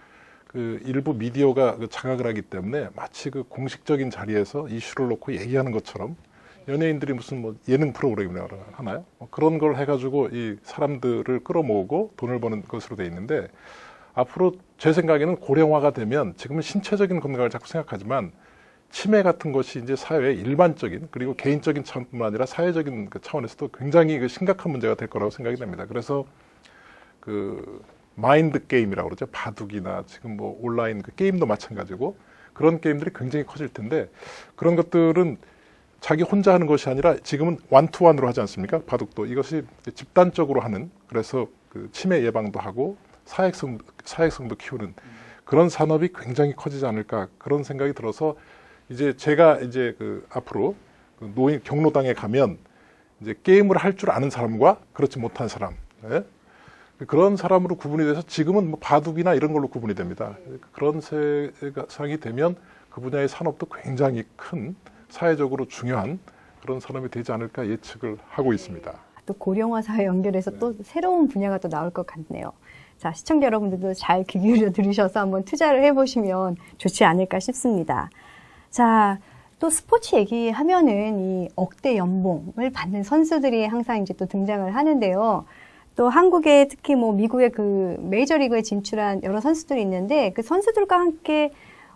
그 일부 미디어가 그 장악을 하기 때문에 마치 그 공식적인 자리에서 이슈를 놓고 얘기하는 것처럼 연예인들이 무슨 뭐 예능 프로그램이라고 하나요? 그런 걸 해가지고 이 사람들을 끌어모으고 돈을 버는 것으로 돼 있는데 앞으로 제 생각에는 고령화가 되면 지금은 신체적인 건강을 자꾸 생각하지만 치매 같은 것이 이제 사회의 일반적인 그리고 개인적인 차원뿐만 아니라 사회적인 그 차원에서도 굉장히 그 심각한 문제가 될 거라고 생각이 됩니다. 그래서 그 마인드 게임이라고 그러죠. 바둑이나 지금 뭐 온라인 그 게임도 마찬가지고 그런 게임들이 굉장히 커질 텐데 그런 것들은 자기 혼자 하는 것이 아니라 지금은 원투원으로 하지 않습니까? 바둑도 이것이 집단적으로 하는 그래서 그 치매 예방도 하고 사회성도 키우는 그런 산업이 굉장히 커지지 않을까 그런 생각이 들어서 이제 제가 이제 그 앞으로 그 노인 경로당에 가면 이제 게임을 할 줄 아는 사람과 그렇지 못한 사람 예? 그런 사람으로 구분이 돼서 지금은 뭐 바둑이나 이런 걸로 구분이 됩니다. 그런 세상이 되면 그 분야의 산업도 굉장히 큰 사회적으로 중요한 그런 산업이 되지 않을까 예측을 하고 있습니다. 또 고령화 사회 연결해서 또 새로운 분야가 또 나올 것 같네요. 자, 시청자 여러분들도 잘 귀 기울여 들으셔서 한번 투자를 해보시면 좋지 않을까 싶습니다. 자, 또 스포츠 얘기하면은 이 억대 연봉을 받는 선수들이 항상 이제 또 등장을 하는데요. 또 한국에 특히 뭐 미국의 그 메이저리그에 진출한 여러 선수들이 있는데 그 선수들과 함께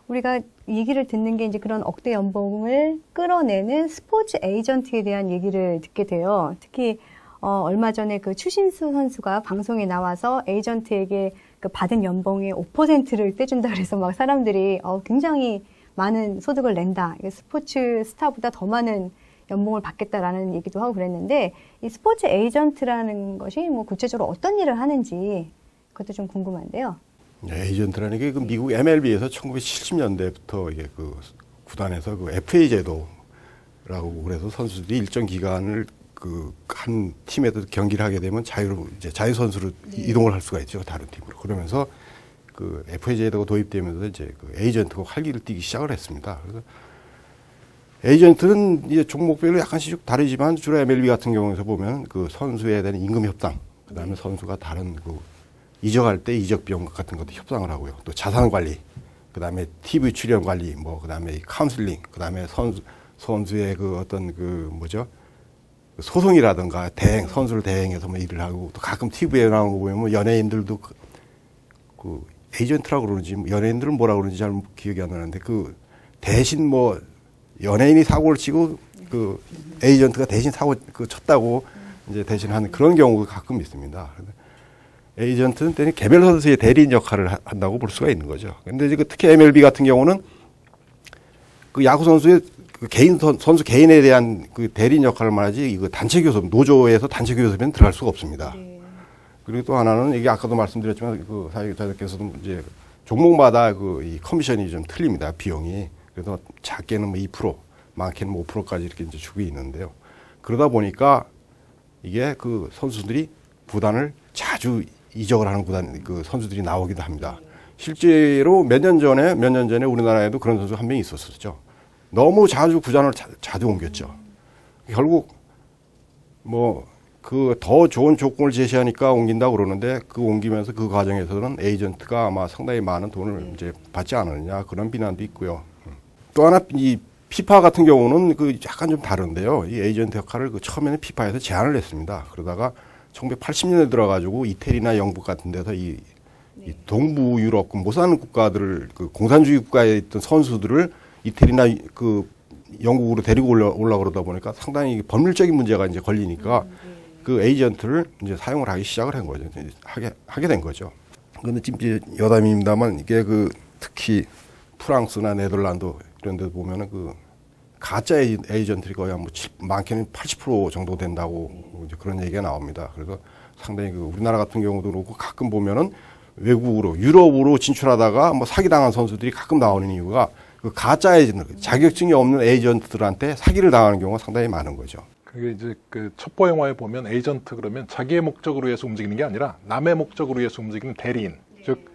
우리가 얘기를 듣는 게 이제 그런 억대 연봉을 끌어내는 스포츠 에이전트에 대한 얘기를 듣게 돼요. 특히 얼마 전에 그 추신수 선수가 방송에 나와서 에이전트에게 그 받은 연봉의 5%를 떼준다 그래서 막 사람들이 굉장히 많은 소득을 낸다. 스포츠 스타보다 더 많은 연봉을 받겠다라는 얘기도 하고 그랬는데 이 스포츠 에이전트라는 것이 뭐 구체적으로 어떤 일을 하는지 그것도 좀 궁금한데요. 에이전트라는 게 그 미국 MLB에서 1970년대부터 이게 그 구단에서 그 FA 제도라고 그래서 선수들이 일정 기간을 그 한 팀에서 경기를 하게 되면 자유 선수로 이동을 할 수가 있죠. 다른 팀으로. 그러면서 그 FA 제도가 도입되면서 이제 그 에이전트가 활기를 띠기 시작을 했습니다. 그래서 에이전트는 이제 종목별로 약간씩 다르지만 주로 MLB 같은 경우에서 보면 그 선수에 대한 임금 협상, 그다음에 선수가 다른 그 이적할 때 이적 비용 같은 것도 협상을 하고요. 또 자산 관리, 그다음에 TV 출연 관리, 뭐 그다음에 카운슬링, 그다음에 선수의 그 어떤 그 뭐죠? 소송이라든가 대행, 선수를 대행해서 뭐 일을 하고, 또 가끔 TV에 나오는 거 보면 뭐 연예인들도 그 에이전트라고 그러는지, 연예인들은 뭐라 그러는지 잘 기억이 안 나는데, 그 대신 뭐 연예인이 사고를 치고 그 에이전트가 대신 사고 그 쳤다고 이제 대신하는 그런 경우가 가끔 있습니다. 에이전트는 개별 선수의 대리인 역할을 한다고 볼 수가 있는 거죠. 근데 이제 특히 MLB 같은 경우는 그 야구 선수의 그 개인 선수 개인에 대한 그 대리인 역할을 말하지, 이거 단체 교섭, 노조에서 단체 교섭에는 들어갈 수가 없습니다. 그리고 또 하나는 이게 아까도 말씀드렸지만 그 사회자들께서도 이제 종목마다 그 이 커미션이 좀 틀립니다. 비용이. 그래서 작게는 뭐 2%, 많게는 뭐 5%까지 이렇게 이제 주고 있는데요. 그러다 보니까 이게 그 선수들이 구단을 자주 이적을 하는 구단 그 선수들이 나오기도 합니다. 실제로 몇 년 전에 우리나라에도 그런 선수 한 명이 있었었죠. 너무 자주 구단을 자주 옮겼죠. 결국 뭐 그 더 좋은 조건을 제시하니까 옮긴다고 그러는데, 그 옮기면서 그 과정에서는 에이전트가 아마 상당히 많은 돈을 이제 받지 않았느냐, 그런 비난도 있고요. 또 하나 이 피파 같은 경우는 그 약간 좀 다른데요. 이 에이전트 역할을 그 처음에는 피파에서 제안을 했습니다. 그러다가 1980년에 들어가지고 이태리나 영국 같은 데서 이 동부 유럽 못 사는 국가들을, 그 공산주의 국가에 있던 선수들을 이태리나 그 영국으로 데리고 올라 그러다 보니까 상당히 법률적인 문제가 이제 걸리니까 그 에이전트를 이제 사용을 하기 시작을 한 거죠. 하게 된 거죠. 그런데 지금 이제 여담입니다만, 이게 그 특히 프랑스나 네덜란드 이런 데 보면은 그 가짜 에이전트들이 거의 한 뭐 많게는 80% 정도 된다고 이제 그런 얘기가 나옵니다. 그래서 상당히 그 우리나라 같은 경우도 그렇고, 가끔 보면은 외국으로 유럽으로 진출하다가 뭐 사기당한 선수들이 가끔 나오는 이유가 그 가짜 에이전트, 자격증이 없는 에이전트들한테 사기를 당하는 경우가 상당히 많은 거죠. 그게 이제 그 첩보 영화에 보면 에이전트 그러면 자기의 목적으로 위해서 움직이는 게 아니라 남의 목적으로 위해서 움직이는 대리인, 즉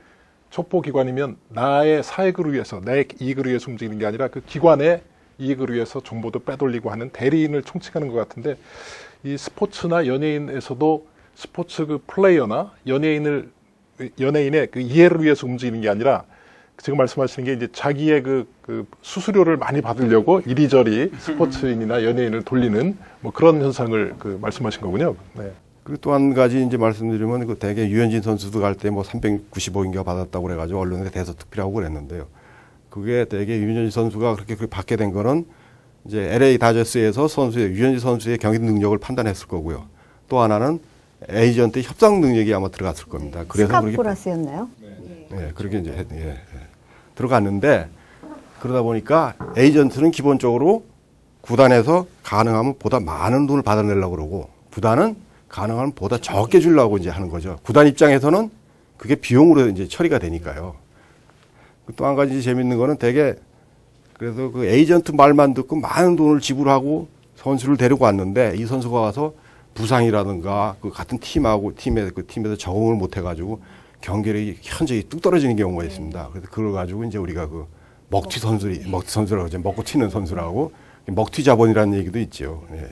첩보 기관이면 나의 사익을 위해서, 내 이익을 위해서 움직이는 게 아니라 그 기관의 이익을 위해서 정보도 빼돌리고 하는 대리인을 총칭하는 것 같은데, 이 스포츠나 연예인에서도 스포츠 그 플레이어나 연예인의 그 이해를 위해서 움직이는 게 아니라, 지금 말씀하시는 게 이제 자기의 그 수수료를 많이 받으려고 이리저리 스포츠인이나 연예인을 돌리는 뭐 그런 현상을 그 말씀하신 거군요. 네. 그리고 또 한 가지 이제 말씀드리면, 그 대개 유현진 선수도 갈 때 뭐 395인가 받았다고 그래가지고 언론에 대서특필하고 그랬는데요. 그게 대개 유현진 선수가 그렇게 받게 된 거는 이제 LA 다저스에서 유현진 선수의 경기 능력을 판단했을 거고요. 또 하나는 에이전트 협상 능력이 아마 들어갔을 겁니다. 그래서 스캇 플러스였나요? 네, 그렇게 이제 들어갔는데, 그러다 보니까 에이전트는 기본적으로 구단에서 가능하면 보다 많은 돈을 받아내려고 그러고, 구단은 가능하면 보다 적게 주려고 이제 하는 거죠. 구단 입장에서는 그게 비용으로 이제 처리가 되니까요. 또 한 가지 재밌는 거는 대개 그래서 그 에이전트 말만 듣고 많은 돈을 지불하고 선수를 데리고 왔는데, 이 선수가 와서 부상이라든가 그 같은 팀에서 적응을 못 해가지고 경기력이 현저히 뚝 떨어지는 경우가 있습니다. 그래서 그걸 가지고 이제 우리가 그 먹튀 선수라고 이제 먹고 튀는 선수라고 먹튀 자본이라는 얘기도 있죠. 네.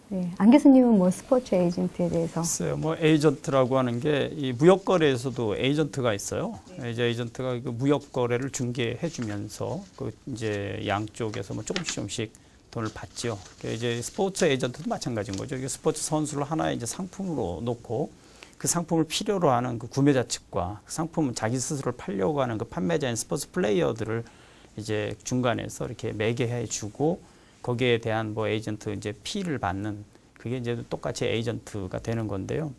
네. 안 교수님은 뭐 스포츠 에이전트에 대해서? 글쎄요, 뭐 에이전트라고 하는 게 이 무역 거래에서도 에이전트가 있어요. 이제 에이전트가 그 무역 거래를 중개해주면서 그 이제 양쪽에서 뭐 조금씩 돈을 받죠. 이제 스포츠 에이전트도 마찬가지인 거죠. 이게 스포츠 선수를 하나의 이제 상품으로 놓고, 그 상품을 필요로 하는 그 구매자 측과 그 상품은 자기 스스로 팔려고 하는 그 판매자인 스포츠 플레이어들을 이제 중간에서 이렇게 매개해 주고, 거기에 대한 뭐 에이전트 이제 피를 받는, 그게 이제 똑같이 에이전트가 되는 건데요.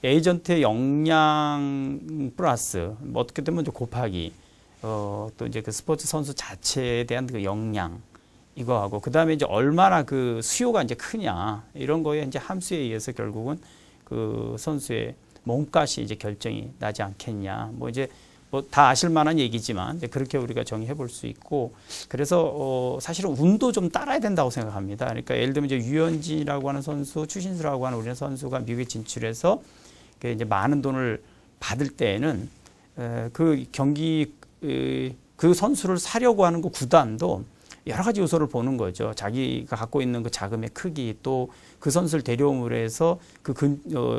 에이전트의 역량 플러스 뭐 어떻게 되면 이제 곱하기 또 이제 그 스포츠 선수 자체에 대한 그 역량, 이거하고 그다음에 이제 얼마나 그 수요가 이제 크냐, 이런 거에 이제 함수에 의해서 결국은 그 선수의 몸값이 이제 결정이 나지 않겠냐. 뭐 이제 뭐 다 아실 만한 얘기지만 이제 그렇게 우리가 정의해 볼 수 있고, 그래서 사실은 운도 좀 따라야 된다고 생각합니다. 그러니까 예를 들면 이제 유현진이라고 하는 선수, 추신수라고 하는 우리나라 선수가 미국에 진출해서 이제 많은 돈을 받을 때에는 그 경기 그 선수를 사려고 하는 그 구단도 여러 가지 요소를 보는 거죠. 자기가 갖고 있는 그 자금의 크기, 또 그 선수를 데려옴으로 해서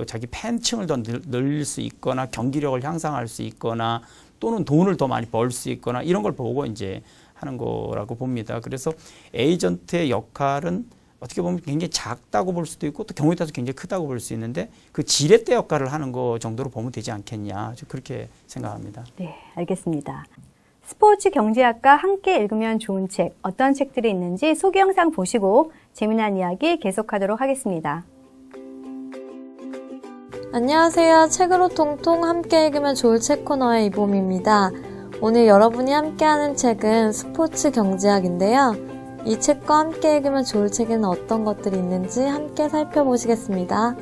자기 팬층을 더 늘릴 수 있거나 경기력을 향상할 수 있거나 또는 돈을 더 많이 벌 수 있거나 이런 걸 보고 이제 하는 거라고 봅니다. 그래서 에이전트의 역할은 어떻게 보면 굉장히 작다고 볼 수도 있고 또 경우에 따라서 굉장히 크다고 볼 수 있는데 그 지렛대 역할을 하는 거 정도로 보면 되지 않겠냐. 그렇게 생각합니다. 네, 알겠습니다. 스포츠 경제학과 함께 읽으면 좋은 책, 어떤 책들이 있는지 소개 영상 보시고 재미난 이야기 계속하도록 하겠습니다. 안녕하세요. 책으로 통통 함께 읽으면 좋을 책 코너의 이봄입니다. 오늘 여러분이 함께하는 책은 스포츠 경제학인데요. 이 책과 함께 읽으면 좋을 책에는 어떤 것들이 있는지 함께 살펴보시겠습니다.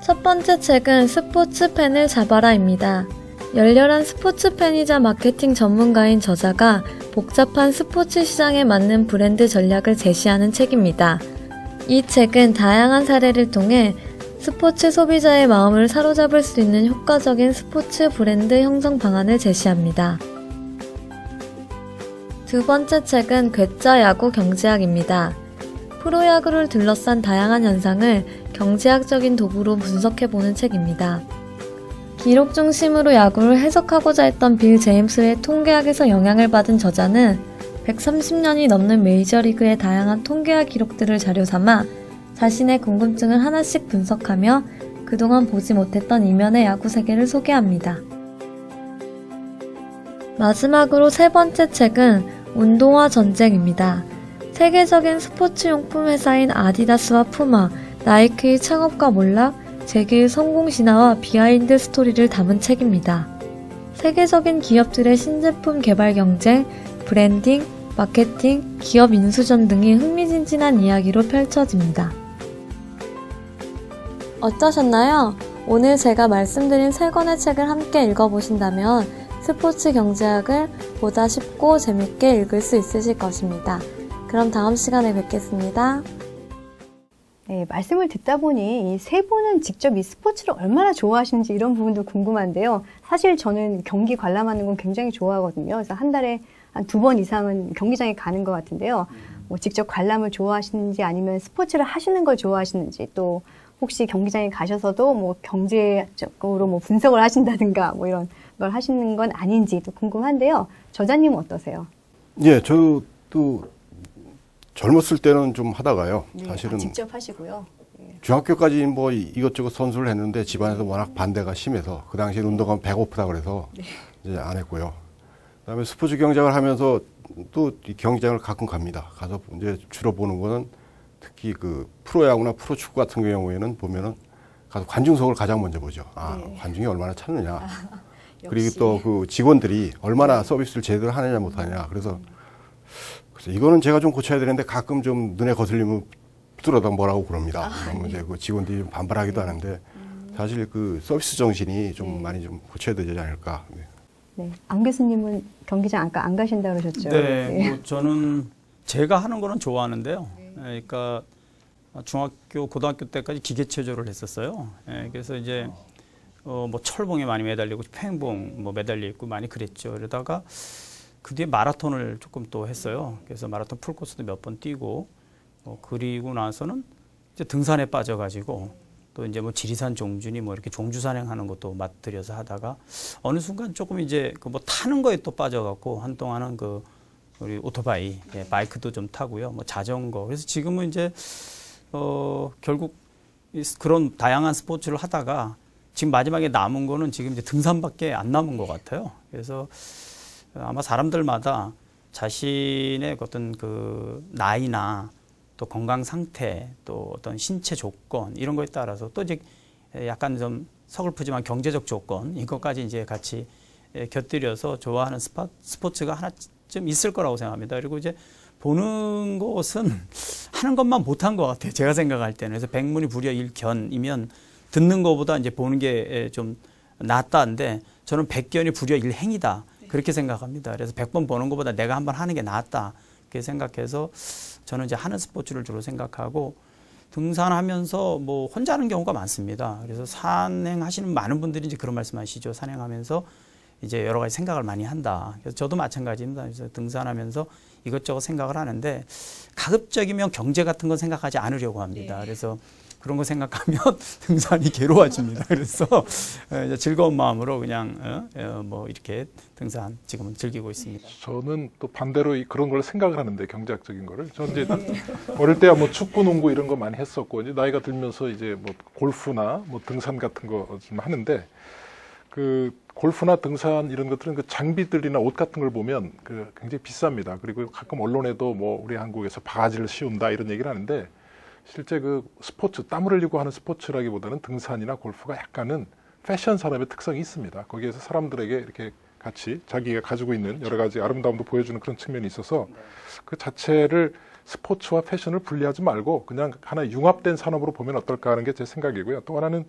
첫 번째 책은 스포츠 팬을 잡아라입니다. 열렬한 스포츠 팬이자 마케팅 전문가인 저자가 복잡한 스포츠 시장에 맞는 브랜드 전략을 제시하는 책입니다. 이 책은 다양한 사례를 통해 스포츠 소비자의 마음을 사로잡을 수 있는 효과적인 스포츠 브랜드 형성 방안을 제시합니다. 두 번째 책은 괴짜 야구 경제학입니다. 프로야구를 둘러싼 다양한 현상을 경제학적인 도구로 분석해보는 책입니다. 기록 중심으로 야구를 해석하고자 했던 빌 제임스의 통계학에서 영향을 받은 저자는 130년이 넘는 메이저리그의 다양한 통계학 기록들을 자료 삼아 자신의 궁금증을 하나씩 분석하며 그동안 보지 못했던 이면의 야구 세계를 소개합니다. 마지막으로 세 번째 책은 운동화 전쟁입니다. 세계적인 스포츠용품 회사인 아디다스와 푸마, 나이키의 창업과 몰락, 재기의 성공 신화와 비하인드 스토리를 담은 책입니다. 세계적인 기업들의 신제품 개발 경쟁, 브랜딩, 마케팅, 기업 인수전 등이 흥미진진한 이야기로 펼쳐집니다. 어떠셨나요? 오늘 제가 말씀드린 세 권의 책을 함께 읽어보신다면 스포츠 경제학을 보다 쉽고 재밌게 읽을 수 있으실 것입니다. 그럼 다음 시간에 뵙겠습니다. 네, 말씀을 듣다 보니 이 세 분은 직접 이 스포츠를 얼마나 좋아하시는지 이런 부분도 궁금한데요. 사실 저는 경기 관람하는 건 굉장히 좋아하거든요. 그래서 한 달에 한 2번 이상은 경기장에 가는 것 같은데요. 뭐 직접 관람을 좋아하시는지 아니면 스포츠를 하시는 걸 좋아하시는지 또 혹시 경기장에 가셔서도 뭐 경제적으로 뭐 분석을 하신다든가 뭐 이런 걸 하시는 건 아닌지도 궁금한데요. 저자님은 어떠세요? 예, 저도 젊었을 때는 좀 하다가요. 네, 사실은 직접 하시고요. 중학교까지 뭐 이것저것 선수를 했는데 집안에서 워낙 반대가 심해서 그 당시에 운동하면 배고프다 그래서 이제 안 했고요. 그다음에 스포츠 경쟁을 하면서 또 이 경기장을 가끔 갑니다. 가서 이제 주로 보는 거는 특히 그 프로야구나 프로축구 같은 경우에는 보면은 가서 관중석을 가장 먼저 보죠. 네. 관중이 얼마나 찾느냐. 그리고 역시. 또 그 직원들이 얼마나 서비스를 제대로 하느냐 못하냐. 그래서 이거는 제가 좀 고쳐야 되는데 가끔 좀 눈에 거슬리면 뚫어다 뭐라고 그럽니다. 그러면 이제 그 직원들이 좀 반발하기도 하는데 사실 그 서비스 정신이 좀 많이 좀 고쳐야 되지 않을까. 네. 네. 안 교수님은 경기장 아까 안 가신다고 그러셨죠? 네, 뭐 저는 제가 하는 거는 좋아하는데요. 그러니까 중학교, 고등학교 때까지 기계체조를 했었어요. 그래서 이제 뭐 철봉에 많이 매달리고 팽봉 뭐 매달려 있고 많이 그랬죠. 그러다가 그 뒤에 마라톤을 조금 또 했어요. 그래서 마라톤 풀코스도 몇 번 뛰고 그리고 나서는 이제 등산에 빠져가지고 또 이제 뭐 지리산 종준이 뭐 이렇게 종주산행하는 것도 맛들여서 하다가 어느 순간 조금 이제 그 뭐 타는 거에 또 빠져갖고 한동안은 그 우리 오토바이, 바이크도 좀 타고요. 뭐 자전거. 그래서 지금은 이제 결국 그런 다양한 스포츠를 하다가 지금 마지막에 남은 거는 지금 이제 등산밖에 안 남은 것 같아요. 그래서 아마 사람들마다 자신의 어떤 그 나이나 또 건강 상태 또 어떤 신체 조건 이런 거에 따라서 또 이제 약간 좀 서글프지만 경제적 조건 이것까지 이제 같이 곁들여서 좋아하는 스포츠가 하나쯤 있을 거라고 생각합니다. 그리고 이제 보는 것은 하는 것만 못한 것 같아요. 제가 생각할 때는. 그래서 백문이 불여 일견이면 듣는 것보다 이제 보는 게 좀 낫다는데 저는 백견이 불여 일행이다. 그렇게 생각합니다. 그래서 100번 보는 것보다 내가 한번 하는 게 낫다. 그렇게 생각해서 저는 이제 하는 스포츠를 주로 생각하고 등산하면서 뭐 혼자 하는 경우가 많습니다. 그래서 산행하시는 많은 분들이 이제 그런 말씀하시죠. 산행하면서 이제 여러 가지 생각을 많이 한다. 그래서 저도 마찬가지입니다. 그래서 등산하면서 이것저것 생각을 하는데 가급적이면 경제 같은 건 생각하지 않으려고 합니다. 그래서 그런 거 생각하면 등산이 괴로워집니다. 그래서 이제 즐거운 마음으로 그냥 뭐 이렇게 등산 지금은 즐기고 있습니다. 저는 또 반대로 그런 걸 생각을 하는데 경제학적인 거를. 저는 이제 어릴 때야 뭐 축구, 농구 이런 거 많이 했었고 이제 나이가 들면서 이제 뭐 골프나 뭐 등산 같은 거 좀 하는데 그 골프나 등산 이런 것들은 그 장비들이나 옷 같은 걸 보면 그 굉장히 비쌉니다. 그리고 가끔 언론에도 뭐 우리 한국에서 바가지를 씌운다 이런 얘기를 하는데 실제 그 스포츠, 땀을 흘리고 하는 스포츠라기보다는 등산이나 골프가 약간은 패션 산업의 특성이 있습니다. 거기에서 사람들에게 이렇게 같이 자기가 가지고 있는 여러 가지 아름다움도 보여주는 그런 측면이 있어서 그 자체를 스포츠와 패션을 분리하지 말고 그냥 하나의 융합된 산업으로 보면 어떨까 하는 게 제 생각이고요. 또 하나는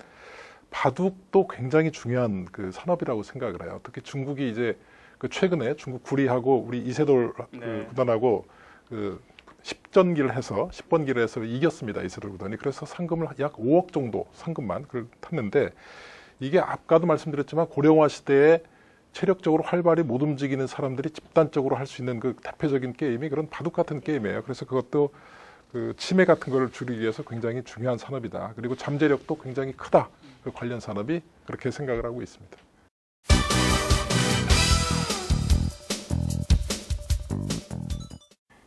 바둑도 굉장히 중요한 그 산업이라고 생각을 해요. 특히 중국이 이제 그 최근에 중국 구리하고 우리 이세돌 그 구단하고 그 10번기를 해서 이겼습니다. 이세돌 구단이. 그래서 상금을 약 5억 정도 상금만 그걸 탔는데 이게 아까도 말씀드렸지만 고령화 시대에 체력적으로 활발히 못 움직이는 사람들이 집단적으로 할 수 있는 그 대표적인 게임이 그런 바둑 같은 게임이에요. 그래서 그것도 그 치매 같은 걸 줄이기 위해서 굉장히 중요한 산업이다. 그리고 잠재력도 굉장히 크다. 그 관련 산업이 그렇게 생각을 하고 있습니다.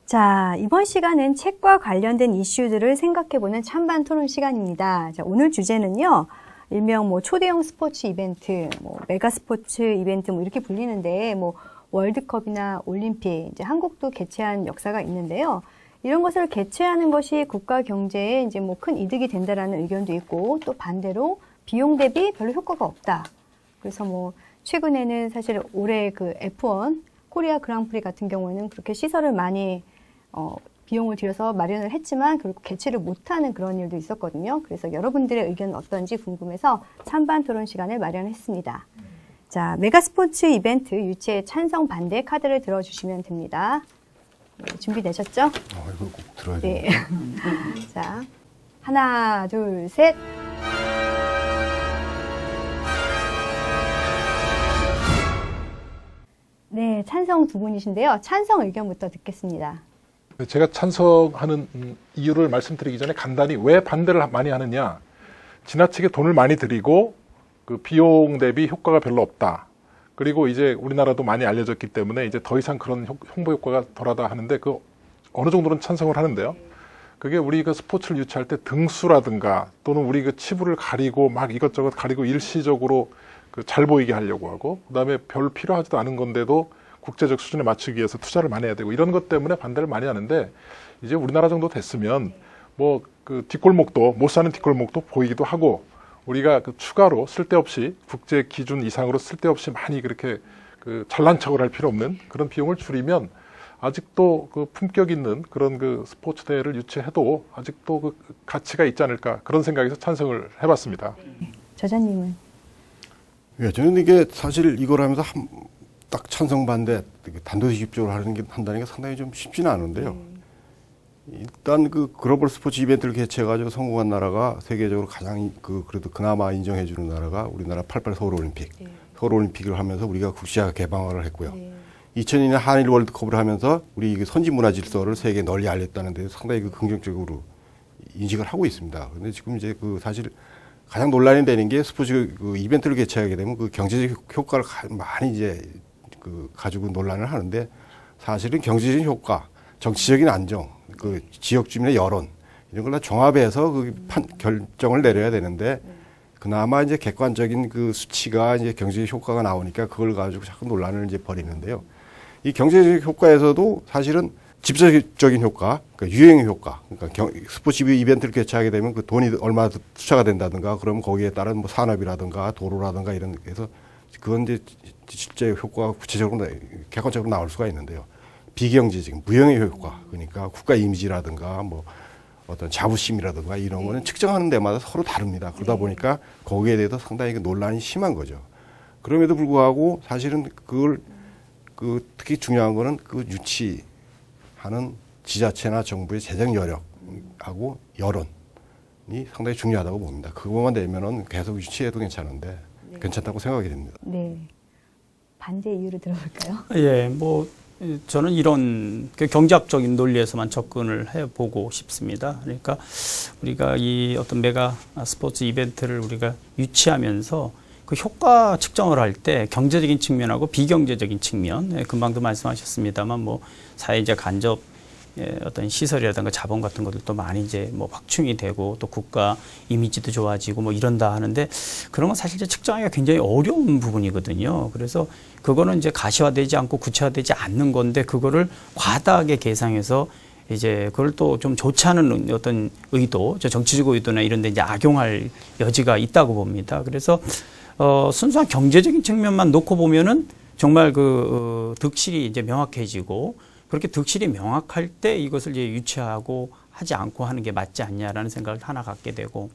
자, 이번 시간은 책과 관련된 이슈들을 생각해보는 찬반 토론 시간입니다. 자, 오늘 주제는요, 일명 뭐 초대형 스포츠 이벤트, 뭐 메가 스포츠 이벤트 뭐 이렇게 불리는데, 뭐 월드컵이나 올림픽, 이제 한국도 개최한 역사가 있는데요. 이런 것을 개최하는 것이 국가 경제에 이제 뭐 큰 이득이 된다라는 의견도 있고, 또 반대로 비용 대비 별로 효과가 없다. 그래서 뭐 최근에는 사실 올해 그 F1 코리아 그랑프리 같은 경우에는 그렇게 시설을 많이 비용을 들여서 마련을 했지만 결국 개최를 못하는 그런 일도 있었거든요. 그래서 여러분들의 의견은 어떤지 궁금해서 찬반 토론 시간을 마련했습니다. 자, 메가 스포츠 이벤트 유치에 찬성 반대 카드를 들어주시면 됩니다. 네, 준비되셨죠? 이거 꼭 들어야 네. 돼요. 자, 하나, 둘, 셋. 네, 찬성 두 분이신데요. 찬성 의견부터 듣겠습니다. 제가 찬성하는 이유를 말씀드리기 전에 간단히 왜 반대를 많이 하느냐. 지나치게 돈을 많이 들이고 그 비용 대비 효과가 별로 없다. 그리고 이제 우리나라도 많이 알려졌기 때문에 이제 더 이상 그런 홍보 효과가 덜하다 하는데 그 어느 정도는 찬성을 하는데요. 그게 우리 그 스포츠를 유치할 때 등수라든가 또는 우리 그 치부를 가리고 막 이것저것 가리고 일시적으로 그 잘 보이게 하려고 하고 그다음에 별 필요하지도 않은 건데도 국제적 수준에 맞추기 위해서 투자를 많이 해야 되고 이런 것 때문에 반대를 많이 하는데 이제 우리나라 정도 됐으면 뭐 그 뒷골목도 못 사는 뒷골목도 보이기도 하고 우리가 그 추가로 쓸데없이 국제 기준 이상으로 쓸데없이 많이 그렇게 그 잘난 척을 할 필요 없는 그런 비용을 줄이면 아직도 그 품격 있는 그런 그 스포츠 대회를 유치해도 아직도 그 가치가 있지 않을까 그런 생각에서 찬성을 해봤습니다. 저자님은? 예, 저는 이게 사실 이걸 하면서 딱 찬성 반대 단도직입적으로 한다는 게 상당히 좀 쉽지는 않은데요. 일단 그 글로벌 스포츠 이벤트를 개최해가지고 성공한 나라가 세계적으로 가장 그래도 그나마 인정해주는 나라가 우리나라 88 서울올림픽. 서울올림픽을 하면서 우리가 국시화 개방을 했고요. 2002년 한일 월드컵을 하면서 우리 선진 문화 질서를 세계에 널리 알렸다는 데 상당히 긍정적으로 인식을 하고 있습니다. 그런데 지금 이제 사실 가장 논란이 되는 게 스포츠 이벤트를 개최하게 되면 그 경제적 효과를 많이 이제 가지고 논란을 하는데 사실은 경제적인 효과, 정치적인 안정, 지역 주민의 여론 이런 걸 다 종합해서 결정을 내려야 되는데 그나마 이제 객관적인 수치가 이제 경제적 효과가 나오니까 그걸 가지고 자꾸 논란을 이제 벌이는데요. 이 경제적 효과에서도 사실은 직접적인 효과, 그러니까 유행 효과, 그러니까 스포츠 이벤트를 개최하게 되면 그 돈이 얼마나 투자가 된다든가, 그러면 거기에 따른 뭐 산업이라든가 도로라든가 이런 데서 그건 이제 실제 효과가 구체적으로 객관적으로 나올 수가 있는데요. 비경제적인 무형의 효과, 그러니까 국가 이미지라든가 뭐 어떤 자부심이라든가 이런 거는 측정하는 데마다 서로 다릅니다. 그러다 보니까 거기에 대해서 상당히 논란이 심한 거죠. 그럼에도 불구하고 사실은 그걸 특히 중요한 거는 유치하는 지자체나 정부의 재정 여력하고 여론이 상당히 중요하다고 봅니다. 그것만 되면은 계속 유치해도 괜찮은데 괜찮다고 생각이 됩니다. 네. 반대 이유를 들어볼까요? 예, 뭐 저는 이런 경제학적인 논리에서만 접근을 해보고 싶습니다. 그러니까 우리가 이 어떤 메가 스포츠 이벤트를 우리가 유치하면서 그 효과 측정을 할 때 경제적인 측면하고 비경제적인 측면, 금방도 말씀하셨습니다만 뭐 사회적 간접 어떤 시설이라든가 자본 같은 것들도 많이 이제 뭐 확충이 되고 또 국가 이미지도 좋아지고 뭐 이런다 하는데 그런 건 사실 이제 측정하기가 굉장히 어려운 부분이거든요. 그래서 그거는 이제 가시화되지 않고 구체화되지 않는 건데 그거를 과다하게 계상해서 이제 그걸 또 좀 좋지 않은 어떤 의도, 정치적 의도나 이런 데 이제 악용할 여지가 있다고 봅니다. 그래서 순수한 경제적인 측면만 놓고 보면은 정말 그 득실이 이제 명확해지고 그렇게 득실이 명확할 때 이것을 이제 유치하고 하지 않고 하는 게 맞지 않냐라는 생각을 하나 갖게 되고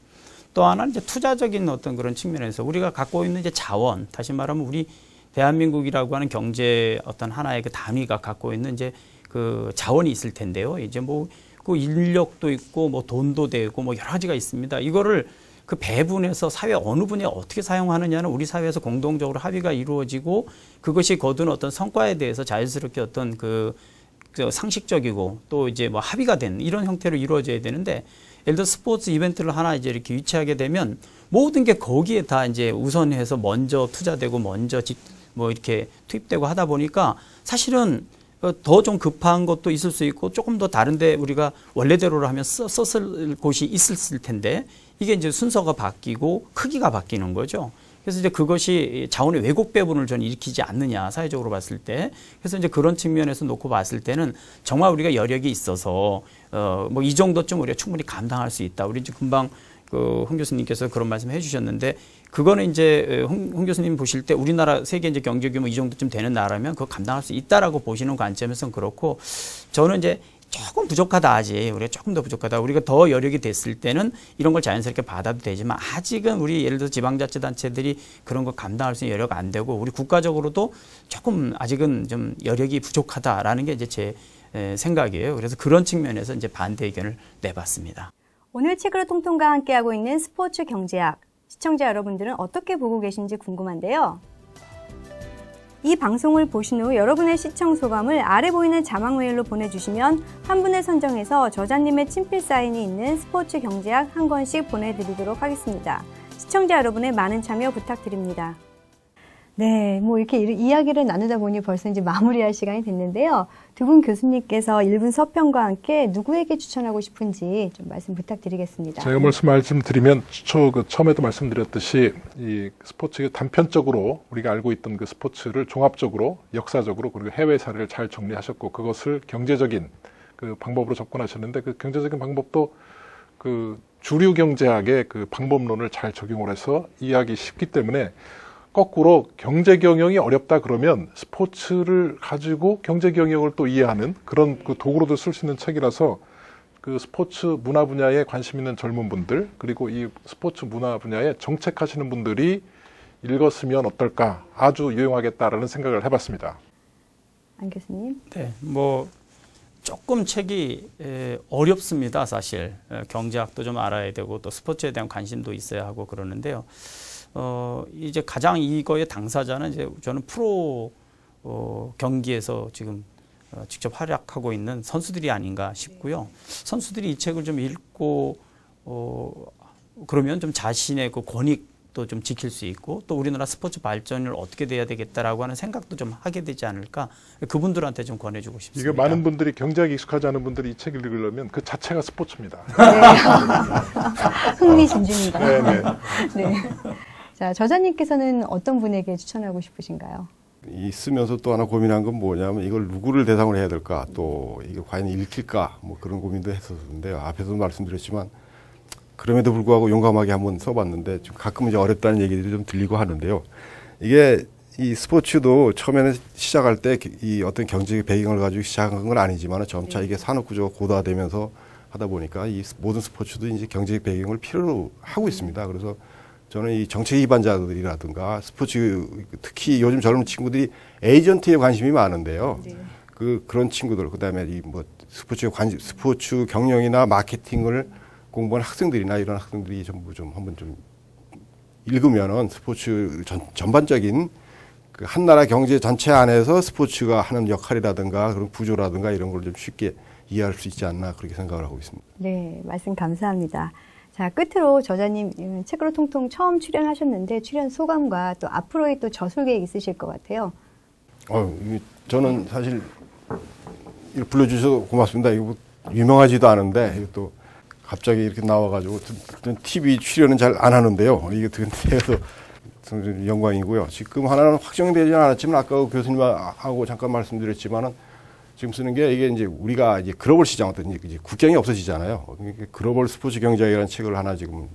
또 하나는 이제 투자적인 어떤 그런 측면에서 우리가 갖고 있는 이제 자원, 다시 말하면 우리 대한민국이라고 하는 경제 어떤 하나의 그 단위가 갖고 있는 이제 그 자원이 있을 텐데요. 이제 뭐 그 인력도 있고 뭐 돈도 되고 뭐 여러 가지가 있습니다. 이거를 그 배분해서 사회 어느 분이 어떻게 사용하느냐는 우리 사회에서 공동적으로 합의가 이루어지고 그것이 거둔 어떤 성과에 대해서 자연스럽게 어떤 그 상식적이고 또 이제 뭐 합의가 된 이런 형태로 이루어져야 되는데 예를 들어 스포츠 이벤트를 하나 이제 이렇게 유치하게 되면 모든 게 거기에 다 이제 우선해서 먼저 투자되고 먼저 뭐 이렇게 투입되고 하다 보니까 사실은 더 좀 급한 것도 있을 수 있고 조금 더 다른데 우리가 원래대로로 하면 썼을 곳이 있었을 텐데 이게 이제 순서가 바뀌고 크기가 바뀌는 거죠. 그래서 이제 그것이 자원의 왜곡 배분을 저는 일으키지 않느냐 사회적으로 봤을 때. 그래서 이제 그런 측면에서 놓고 봤을 때는 정말 우리가 여력이 있어서 뭐 이 정도쯤 우리가 충분히 감당할 수 있다. 우리 이제 금방 그 홍 교수님께서 그런 말씀 해주셨는데 그거는 이제 홍 교수님 보실 때 우리나라 세계 이제 경제 규모 이 정도쯤 되는 나라면 그거 감당할 수 있다라고 보시는 관점에서는 그렇고 저는 이제 조금 부족하다 하지. 우리가 조금 더 부족하다. 우리가 더 여력이 됐을 때는 이런 걸 자연스럽게 받아도 되지만 아직은 우리 예를 들어 지방자치단체들이 그런 걸 감당할 수 있는 여력 안 되고 우리 국가적으로도 조금 아직은 좀 여력이 부족하다라는 게 이제 제 생각이에요. 그래서 그런 측면에서 이제 반대 의견을 내봤습니다. 오늘 책으로 통통과 함께하고 있는 스포츠 경제학. 시청자 여러분들은 어떻게 보고 계신지 궁금한데요. 이 방송을 보신 후 여러분의 시청 소감을 아래 보이는 자막 메일로 보내주시면 한 분을 선정해서 저자님의 친필 사인이 있는 스포츠 경제학 한 권씩 보내드리도록 하겠습니다. 시청자 여러분의 많은 참여 부탁드립니다. 네, 뭐 이렇게 이야기를 나누다 보니 벌써 이제 마무리할 시간이 됐는데요. 두 분 교수님께서 읽은 서평과 함께 누구에게 추천하고 싶은지 좀 말씀 부탁드리겠습니다. 제가 말씀드리면 처음에도 말씀드렸듯이 이 스포츠 단편적으로 우리가 알고 있던 그 스포츠를 종합적으로 역사적으로 그리고 해외 사례를 잘 정리하셨고 그것을 경제적인 그 방법으로 접근하셨는데 그 경제적인 방법도 그 주류 경제학의 그 방법론을 잘 적용을 해서 이해하기 쉽기 때문에 거꾸로 경제 경영이 어렵다 그러면 스포츠를 가지고 경제 경영을 또 이해하는 그런 그 도구로도 쓸 수 있는 책이라서 그 스포츠 문화 분야에 관심 있는 젊은 분들 그리고 이 스포츠 문화 분야에 정책하시는 분들이 읽었으면 어떨까 아주 유용하겠다라는 생각을 해봤습니다. 안 교수님? 네, 뭐 조금 책이 어렵습니다. 사실 경제학도 좀 알아야 되고 또 스포츠에 대한 관심도 있어야 하고 그러는데요. 이제 가장 이거의 당사자는 이제 저는 프로 경기에서 지금 직접 활약하고 있는 선수들이 아닌가 싶고요. 선수들이 이 책을 좀 읽고 그러면 좀 자신의 그 권익도 좀 지킬 수 있고 또 우리나라 스포츠 발전을 어떻게 돼야 되겠다라고 하는 생각도 좀 하게 되지 않을까 그분들한테 좀 권해주고 싶습니다. 이게 많은 분들이 경제학에 익숙하지 않은 분들이 이 책을 읽으려면 그 자체가 스포츠입니다. 네. 흥미진진입니다. 네네. 네. 자, 저자님께서는 어떤 분에게 추천하고 싶으신가요? 이 쓰면서 또 하나 고민한 건 뭐냐면 이걸 누구를 대상으로 해야 될까 또 이게 과연 읽힐까 뭐 그런 고민도 했었는데요. 앞에서도 말씀드렸지만 그럼에도 불구하고 용감하게 한번 써봤는데 좀 가끔 이제 어렵다는 얘기들이 좀 들리고 하는데요. 이게 이 스포츠도 처음에는 시작할 때 이 어떤 경제적 배경을 가지고 시작한 건 아니지만 점차 이게 산업 구조가 고도화되면서 하다 보니까 이 모든 스포츠도 이제 경제적 배경을 필요로 하고 있습니다. 그래서 저는 이 정책 위반자들이라든가 스포츠 특히 요즘 젊은 친구들이 에이전트에 관심이 많은데요. 네. 그런 친구들 그다음에 이 뭐 스포츠 경영이나 마케팅을 공부한 학생들이나 이런 학생들이 전부 좀 한번 좀 읽으면은 스포츠 전반적인 그 한 나라 경제 전체 안에서 스포츠가 하는 역할이라든가 그런 구조라든가 이런 걸 좀 쉽게 이해할 수 있지 않나 그렇게 생각을 하고 있습니다. 네, 말씀 감사합니다. 자, 끝으로 저자님 책으로 통통 처음 출연하셨는데 출연 소감과 또 앞으로의 또 저술 계획 있으실 것 같아요. 저는 사실 이렇게 불러주셔서 고맙습니다. 이거 뭐 유명하지도 않은데 이거 또 갑자기 이렇게 나와가지고 TV 출연은 잘 안 하는데요. 이게 그래서 영광이고요. 지금 하나는 확정되지는 않았지만 아까 교수님하고 잠깐 말씀드렸지만은 지금 쓰는 게 이게 이제 우리가 이제 글로벌 시장 어떤 이제 국경이 없어지잖아요. 글로벌 스포츠 경제학이라는 책을 하나 지금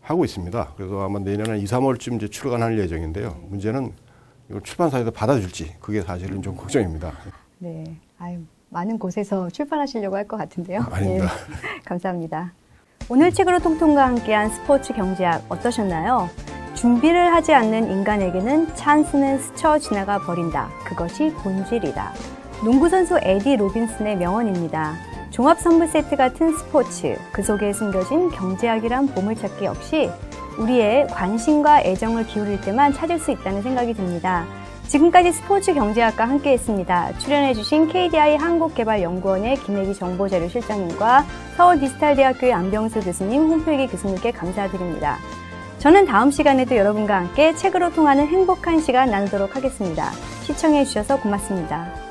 하고 있습니다. 그래서 아마 내년에 2, 3월쯤 이제 출간할 예정인데요. 문제는 이걸 출판사에서 받아줄지 그게 사실은 좀 걱정입니다. 네, 많은 곳에서 출판하시려고 할 것 같은데요. 아닙니다. 네, 감사합니다. 오늘 책으로 통통과 함께한 스포츠 경제학 어떠셨나요? 준비를 하지 않는 인간에게는 찬스는 스쳐 지나가 버린다. 그것이 본질이다. 농구선수 에디 로빈슨의 명언입니다. 종합선물 세트 같은 스포츠, 그 속에 숨겨진 경제학이란 보물찾기 역시 우리의 관심과 애정을 기울일 때만 찾을 수 있다는 생각이 듭니다. 지금까지 스포츠 경제학과 함께했습니다. 출연해주신 KDI 한국개발연구원의 김혜기 정보자료실장님과 서울디지털대학교의 안병수 교수님, 홍필기 교수님께 감사드립니다. 저는 다음 시간에도 여러분과 함께 책으로 통하는 행복한 시간 나누도록 하겠습니다. 시청해주셔서 고맙습니다.